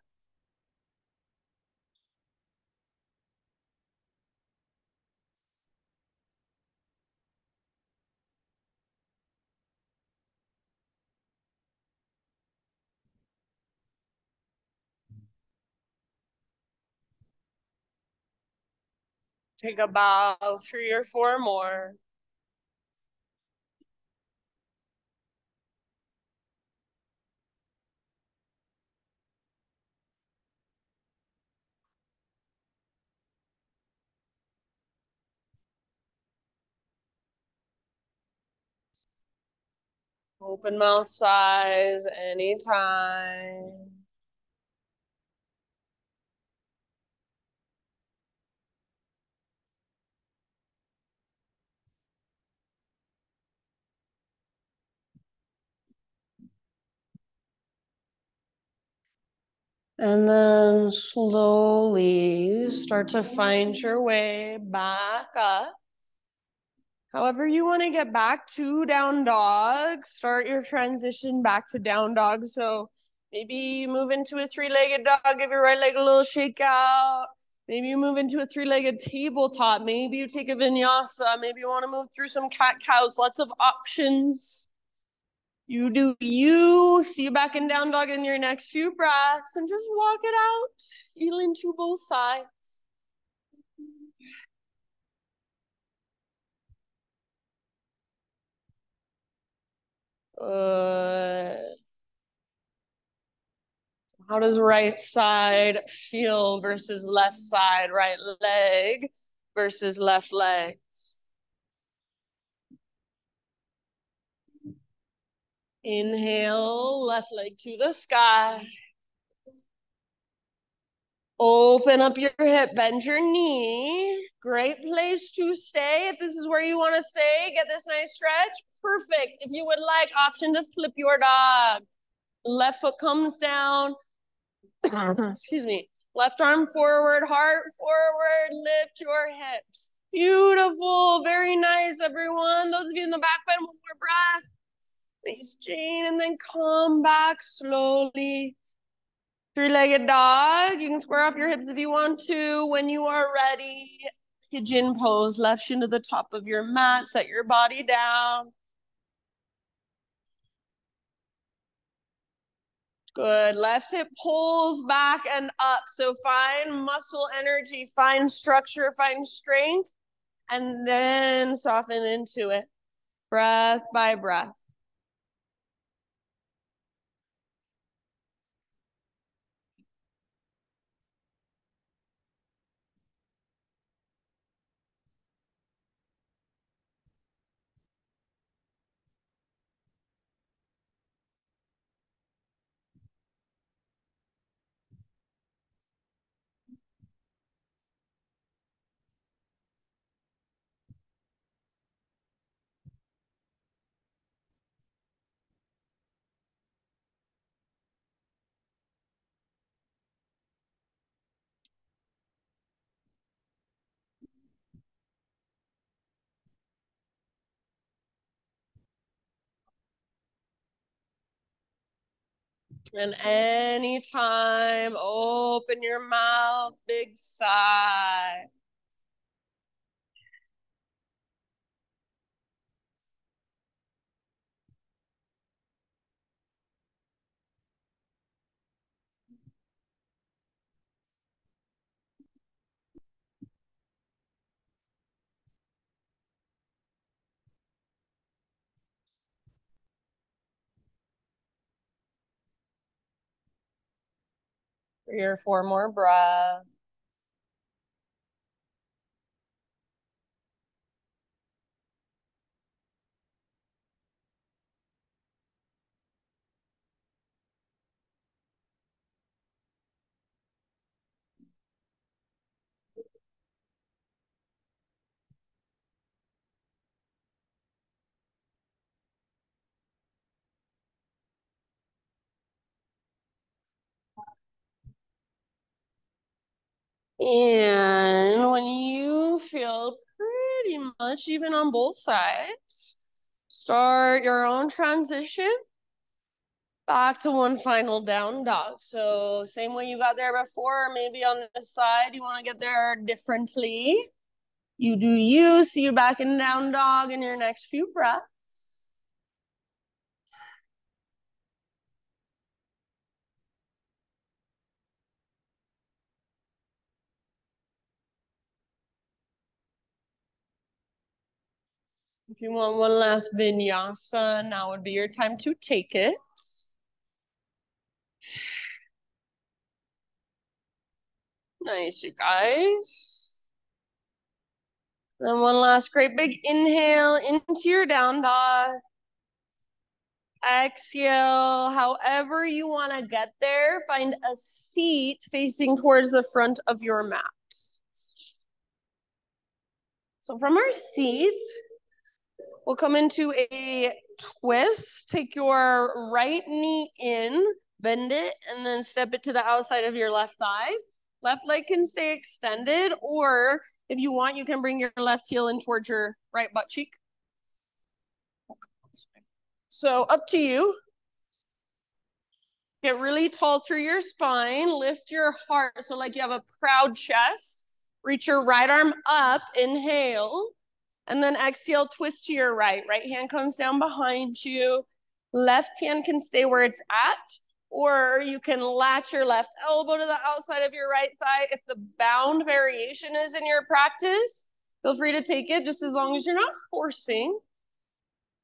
Speaker 1: Take about 3 or 4 more. Open mouth size anytime. And then slowly start to find your way back up. However you want to get back to down dog, start your transition back to down dog. So maybe you move into a three-legged dog, give your right leg a little shake out. Maybe you move into a three-legged tabletop. Maybe you take a vinyasa. Maybe you want to move through some cat-cows. Lots of options. You do you. See you back in down dog in your next few breaths and just walk it out. Feel into both sides. Good. How does right side feel versus left side? Right leg versus left leg. Inhale, left leg to the sky. Open up your hip, bend your knee. Great place to stay. If this is where you want to stay, get this nice stretch. Perfect. If you would like, option to flip your dog. Left foot comes down. Excuse me. Left arm forward, heart forward, lift your hips. Beautiful. Very nice, everyone. Those of you in the back bend, one more breath. Nice, Jane. And then come back slowly. Three-legged dog. You can square off your hips if you want to. When you are ready, pigeon pose. Left shin to the top of your mat. Set your body down. Good. Left hip pulls back and up. So find muscle energy, find structure, find strength, and then soften into it. Breath by breath. And anytime, open your mouth, big sigh. Three or four more breaths. And when you feel pretty much even on both sides, start your own transition back to one final down dog. So same way you got there before, maybe on this side, you want to get there differently. You do you. See you back in down dog in your next few breaths. If you want one last vinyasa, now would be your time to take it. Nice, you guys. Then one last great big inhale into your down dog. Exhale, however you want to get there, find a seat facing towards the front of your mat. So from our seat, we'll come into a twist. Take your right knee in, Bend it and then step it to the outside of your left thigh. Left leg can stay extended, or if you want, you can bring your left heel in towards your right butt cheek. So up to you. Get really tall through your spine. Lift your heart. So like you have a proud chest. Reach your right arm up. Inhale. And then exhale, twist to your right. Right hand comes down behind you. Left hand can stay where it's at. Or you can latch your left elbow to the outside of your right thigh. If the bound variation is in your practice, feel free to take it just as long as you're not forcing.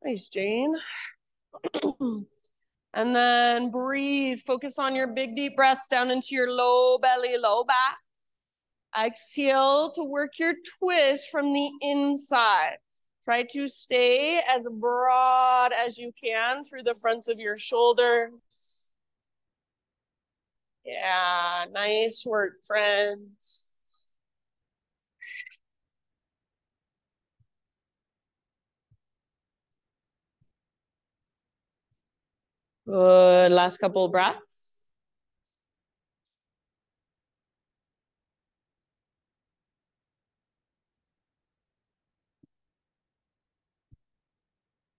Speaker 1: Nice, Jane. And then breathe. Focus on your big, deep breaths down into your low belly, low back. Exhale to work your twist from the inside. Try to stay as broad as you can through the fronts of your shoulders. Yeah, nice work, friends. Good. Last couple of breaths.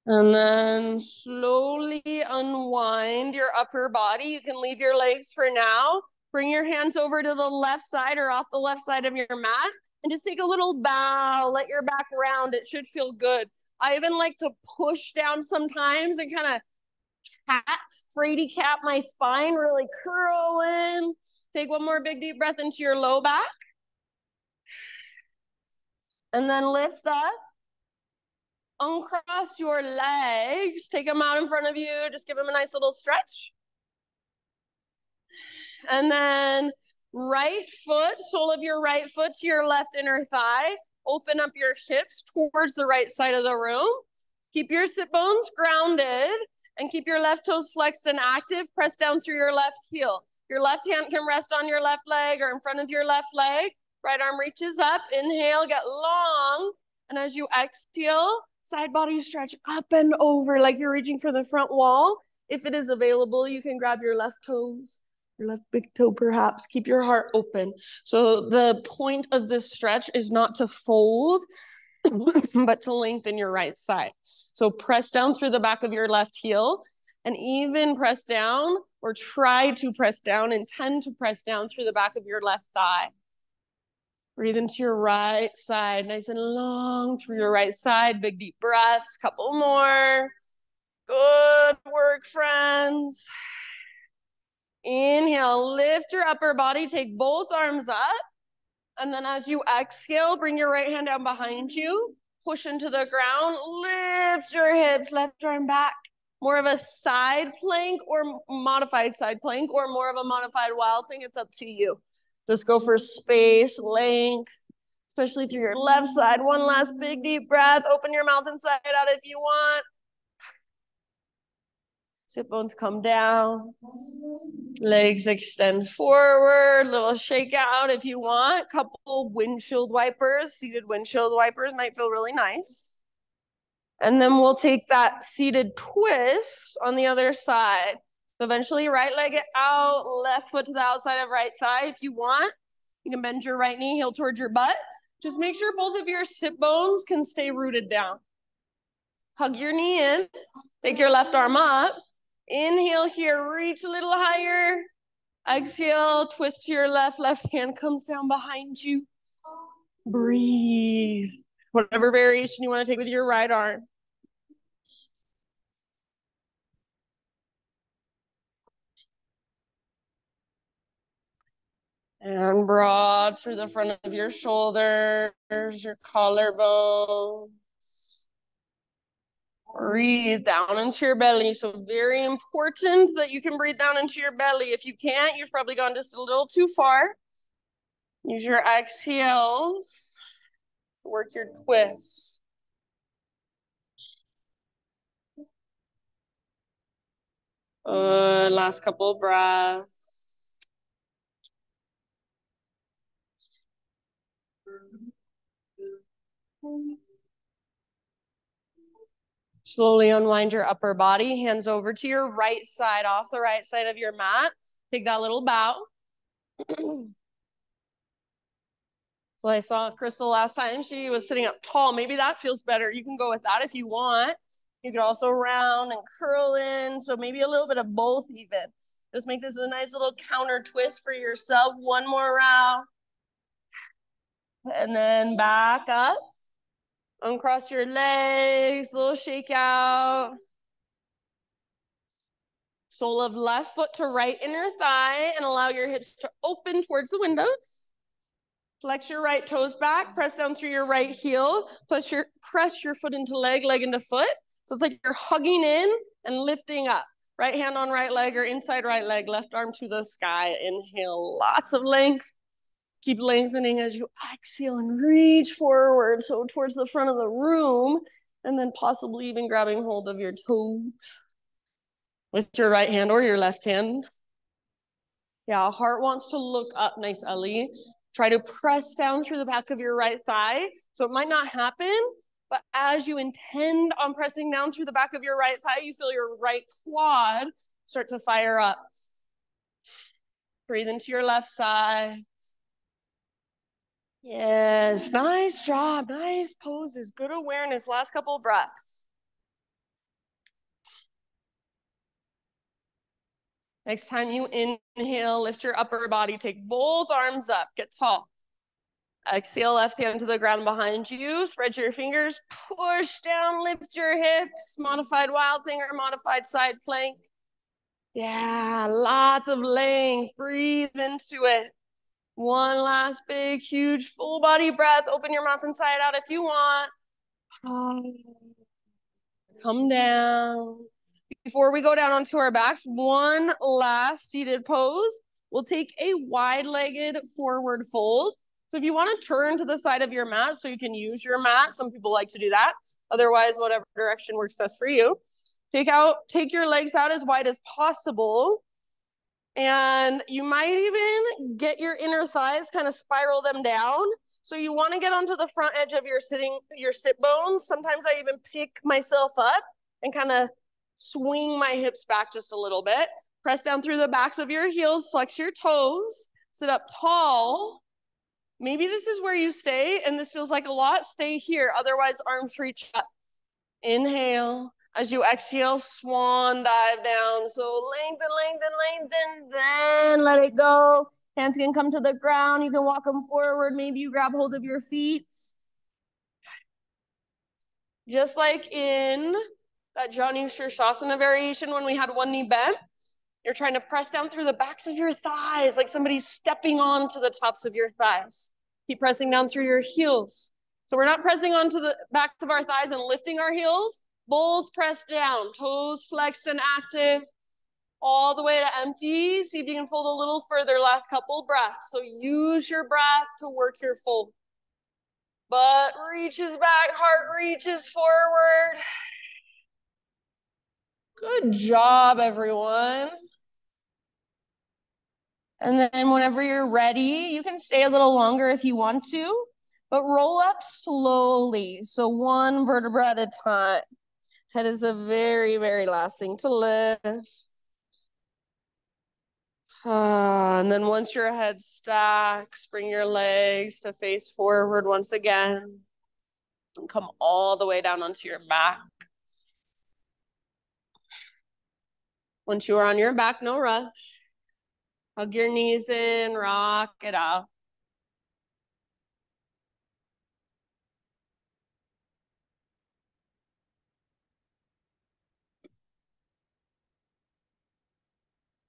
Speaker 1: And then slowly unwind your upper body. You can leave your legs for now. Bring your hands over to the left side or off the left side of your mat and just take a little bow. Let your back round. It should feel good. I even like to push down sometimes and kind of cat, Frady cat my spine, really curl in. Take one more big deep breath into your low back. And then lift up. Uncross your legs. Take them out in front of you. Just give them a nice little stretch. And then right foot, sole of your right foot to your left inner thigh. Open up your hips towards the right side of the room. Keep your sit bones grounded and keep your left toes flexed and active. Press down through your left heel. Your left hand can rest on your left leg or in front of your left leg. Right arm reaches up. Inhale, get long. And as you exhale, side body stretch up and over like you're reaching for the front wall. If it is available, you can grab your left toes, your left big toe perhaps. Keep your heart open. So the point of this stretch is not to fold, but to lengthen your right side. So press down through the back of your left heel and even press down or try to press down, intend to press down through the back of your left thigh. Breathe into your right side, nice and long through your right side. Big deep breaths, couple more. Good work, friends. Inhale, lift your upper body, take both arms up. And then as you exhale, bring your right hand down behind you, push into the ground, lift your hips, left arm back. More of a side plank or modified side plank or more of a modified wild thing. It's up to you. Just go for space, length, especially through your left side. One last big deep breath. Open your mouth inside out if you want. Sit bones come down. Legs extend forward. Little shake out if you want. Couple windshield wipers. Seated windshield wipers might feel really nice. And then we'll take that seated twist on the other side. So eventually right leg out, left foot to the outside of right thigh. If you want, you can bend your right knee, heel towards your butt. Just make sure both of your sit bones can stay rooted down. Hug your knee in. Take your left arm up. Inhale here, reach a little higher. Exhale, twist to your left. Left hand comes down behind you. Breathe. Whatever variation you want to take with your right arm. And broad through the front of your shoulders, your collarbones. Breathe down into your belly. So very important that you can breathe down into your belly. If you can't, you've probably gone just a little too far. Use your exhales to work your twist. Last couple of breaths. Slowly unwind your upper body, hands over to your right side, off the right side of your mat. Take that little bow. So I saw Crystal last time. She was sitting up tall. Maybe that feels better. You can go with that if you want. You can also round and curl in. So maybe a little bit of both even. Just make this a nice little counter twist for yourself. One more round. And then back up. Uncross your legs, little shake out. Sole of left foot to right inner thigh and allow your hips to open towards the windows. Flex your right toes back, press down through your right heel, press your foot into leg, leg into foot. So it's like you're hugging in and lifting up. Right hand on right leg or inside right leg, left arm to the sky. Inhale, lots of length. Keep lengthening as you exhale and reach forward. So towards the front of the room, and then possibly even grabbing hold of your toes with your right hand or your left hand. Yeah, heart wants to look up. Nice, Ellie. Try to press down through the back of your right thigh. So it might not happen, but as you intend on pressing down through the back of your right thigh, you feel your right quad start to fire up. Breathe into your left side. Yes, nice job. Nice poses. Good awareness. Last couple of breaths. Next time you inhale, lift your upper body, take both arms up, get tall. Exhale, left hand to the ground behind you. Spread your fingers, push down, lift your hips. Modified wild thing or modified side plank. Yeah, lots of length. Breathe into it. One last big, huge, full body breath. Open your mouth inside out if you want. Come down. Before we go down onto our backs, one last seated pose. We'll take a wide-legged forward fold. So if you want to turn to the side of your mat so you can use your mat, some people like to do that. Otherwise, whatever direction works best for you. Take your legs out as wide as possible. And you might even get your inner thighs, kind of spiral them down. So you want to get onto the front edge of your sit bones. Sometimes I even pick myself up and kind of swing my hips back just a little bit. Press down through the backs of your heels, flex your toes, sit up tall. Maybe this is where you stay and this feels like a lot. Stay here. Otherwise, arms reach up. Inhale. As you exhale, swan dive down. So lengthen, lengthen, lengthen, then let it go. Hands can come to the ground. You can walk them forward. Maybe you grab hold of your feet. Just like in that Janu Shirshasana variation when we had one knee bent, you're trying to press down through the backs of your thighs like somebody's stepping onto the tops of your thighs. Keep pressing down through your heels. So we're not pressing onto the backs of our thighs and lifting our heels. Both pressed down, toes flexed and active, all the way to empty. See if you can fold a little further, last couple breaths. So use your breath to work your fold. Butt reaches back, heart reaches forward. Good job, everyone. And then whenever you're ready, you can stay a little longer if you want to, but roll up slowly. So one vertebra at a time. Head is the very, very last thing to lift. And then once your head stacks, bring your legs to face forward once again. And come all the way down onto your back. Once you are on your back, no rush. Hug your knees in, rock it out.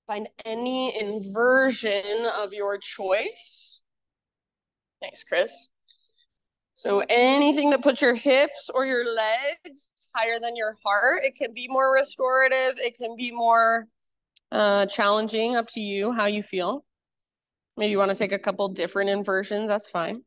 Speaker 1: Find any inversion of your choice. Thanks, Chris. So anything that puts your hips or your legs higher than your heart, it can be more restorative. It can be more challenging, up to you, how you feel. Maybe you want to take a couple different inversions, that's fine.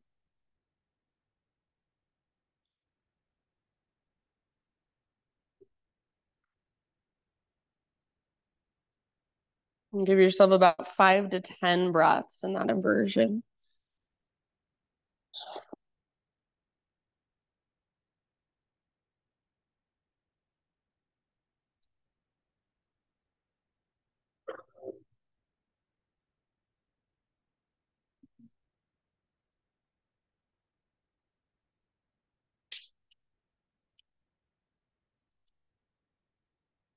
Speaker 1: And give yourself about 5 to 10 breaths in that inversion.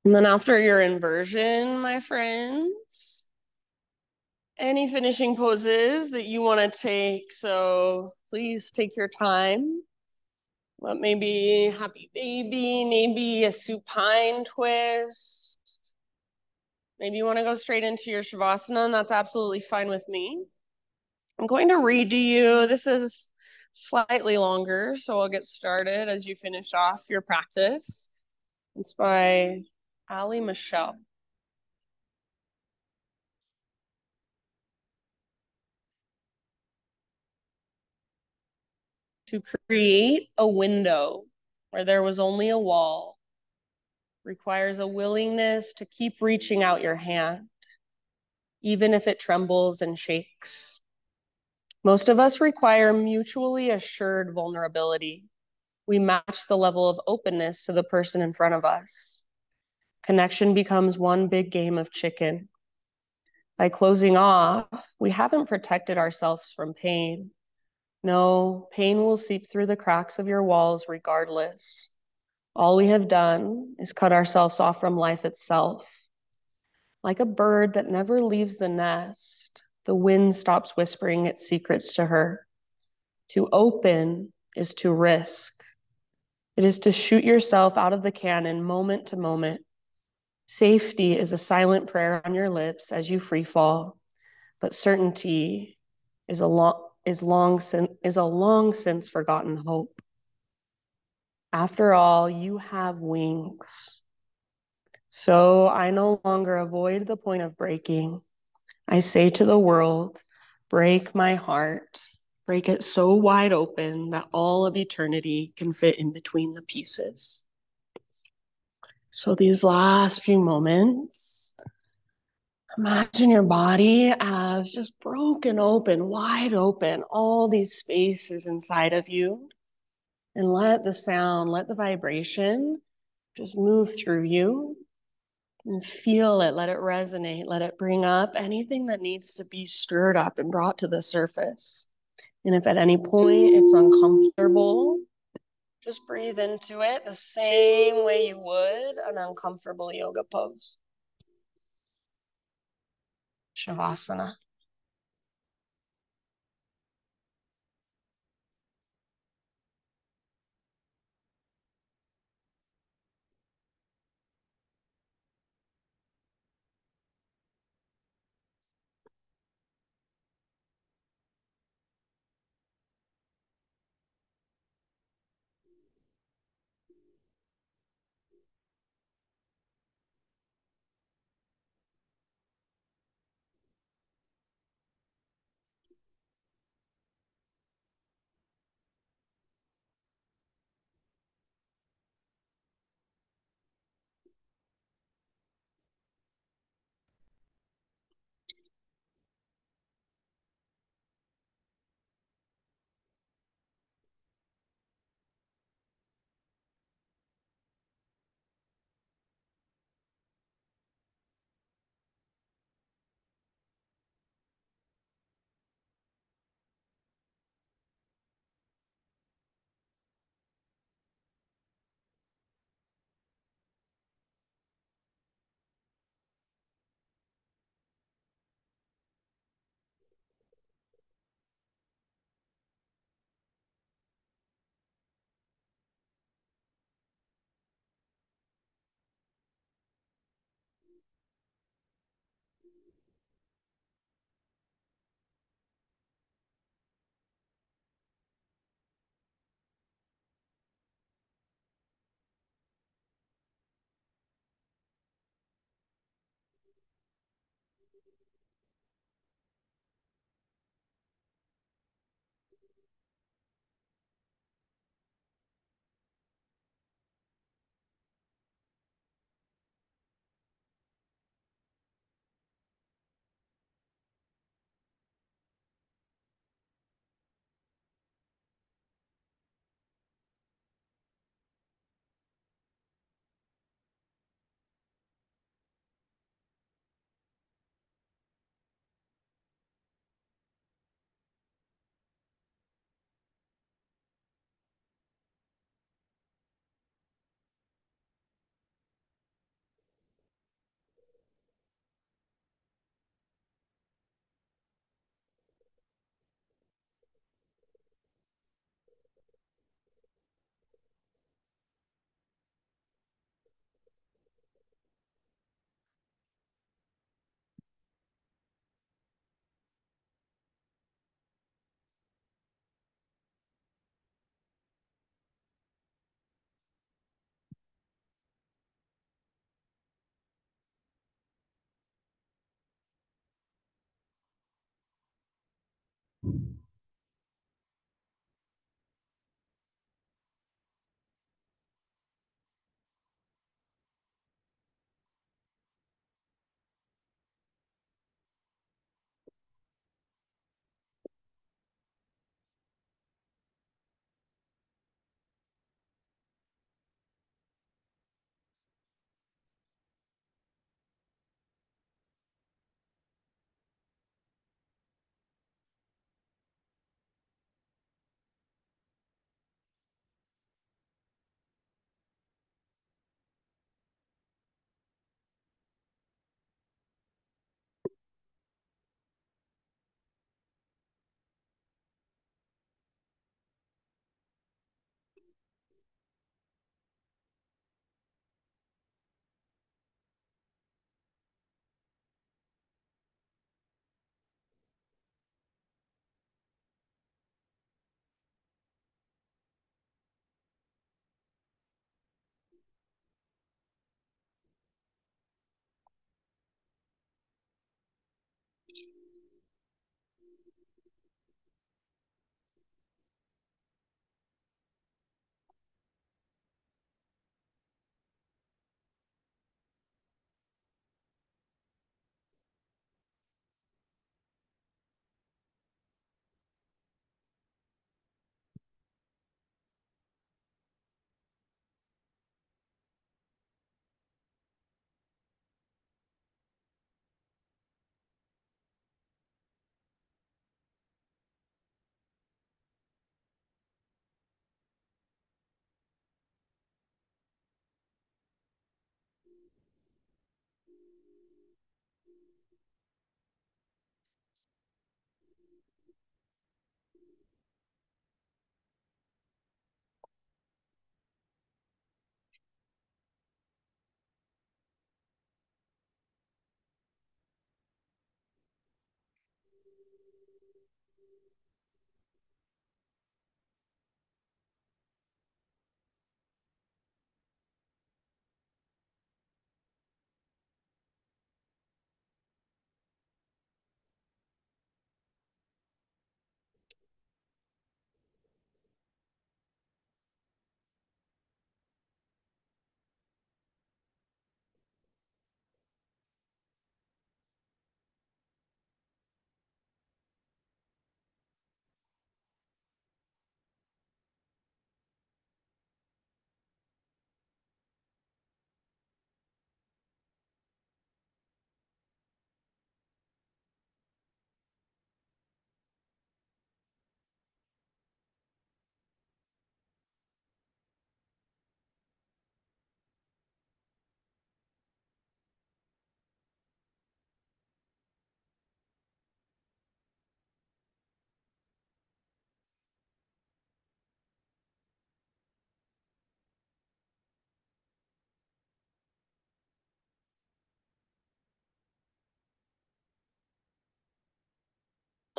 Speaker 1: And then after your inversion, my friends, any finishing poses that you want to take. So please take your time. But maybe happy baby, maybe a supine twist. Maybe you want to go straight into your Shavasana, and that's absolutely fine with me. I'm going to read to you. This is slightly longer, so I'll get started as you finish off your practice. It's by Ali Michelle. To create a window where there was only a wall requires a willingness to keep reaching out your hand, even if it trembles and shakes. Most of us require mutually assured vulnerability. We match the level of openness to the person in front of us. Connection becomes one big game of chicken. By closing off, we haven't protected ourselves from pain. No, pain will seep through the cracks of your walls regardless. All we have done is cut ourselves off from life itself. Like a bird that never leaves the nest, the wind stops whispering its secrets to her. To open is to risk. It is to shoot yourself out of the cannon moment to moment. Safety is a silent prayer on your lips as you free fall, but certainty is a long since forgotten hope. After all, you have wings. So I no longer avoid the point of breaking. I say to the world, break my heart, break it so wide open that all of eternity can fit in between the pieces. So these last few moments, imagine your body as just broken open, wide open, all these spaces inside of you. And let the sound, let the vibration just move through you and feel it. Let it resonate. Let it bring up anything that needs to be stirred up and brought to the surface. And if at any point it's uncomfortable, just breathe into it the same way you would an uncomfortable yoga pose. Shavasana.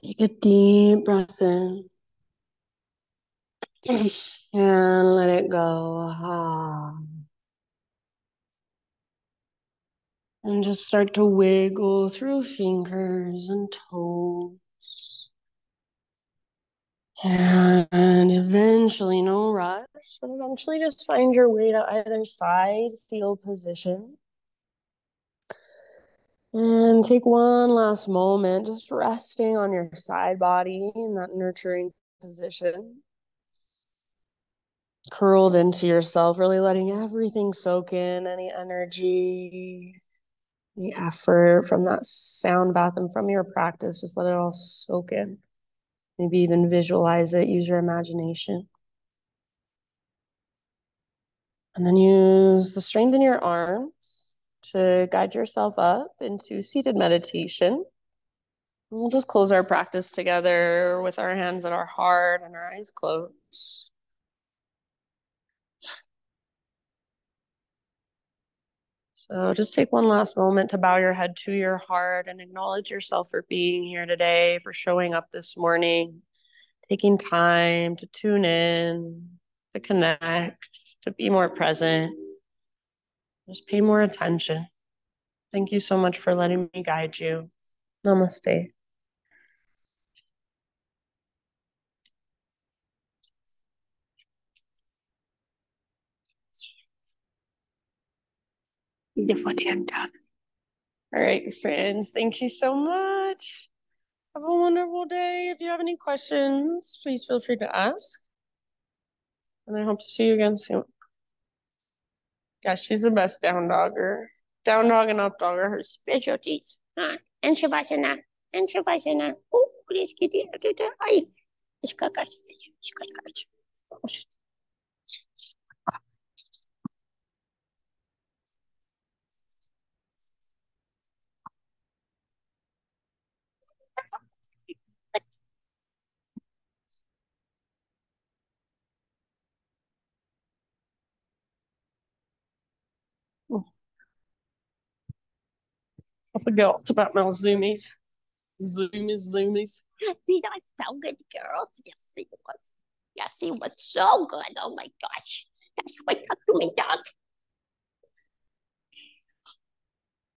Speaker 1: Take a deep breath in and let it go. Ah. And just start to wiggle through fingers and toes. And eventually, no rush, but eventually just find your way to either side, feel position. And take one last moment, just resting on your side body in that nurturing position. Curled into yourself, really letting everything soak in, any energy, any effort from that sound bath and from your practice, just let it all soak in. Maybe even visualize it, use your imagination. And then use the strength in your arms to guide yourself up into seated meditation. And we'll just close our practice together with our hands at our heart and our eyes closed. So just take one last moment to bow your head to your heart and acknowledge yourself for being here today, for showing up this morning, taking time to tune in, to connect, to be more present. Just pay more attention. Thank you so much for letting me guide you. Namaste. Beautiful damn dog. All right, friends. Thank you so much. Have a wonderful day. If you have any questions, please feel free to ask. And I hope to see you again soon. Yeah, she's the best down dogger. Down dog and up dog are her specialties. And Shavasana. And Shavasana. Oh, please get it. Ay, iskakash. I forgot about my zoomies. Zoomies.
Speaker 2: See, that was so good, girls. Yes, it was. Yes, it was so good. Oh my gosh. That's how I talk to my dog.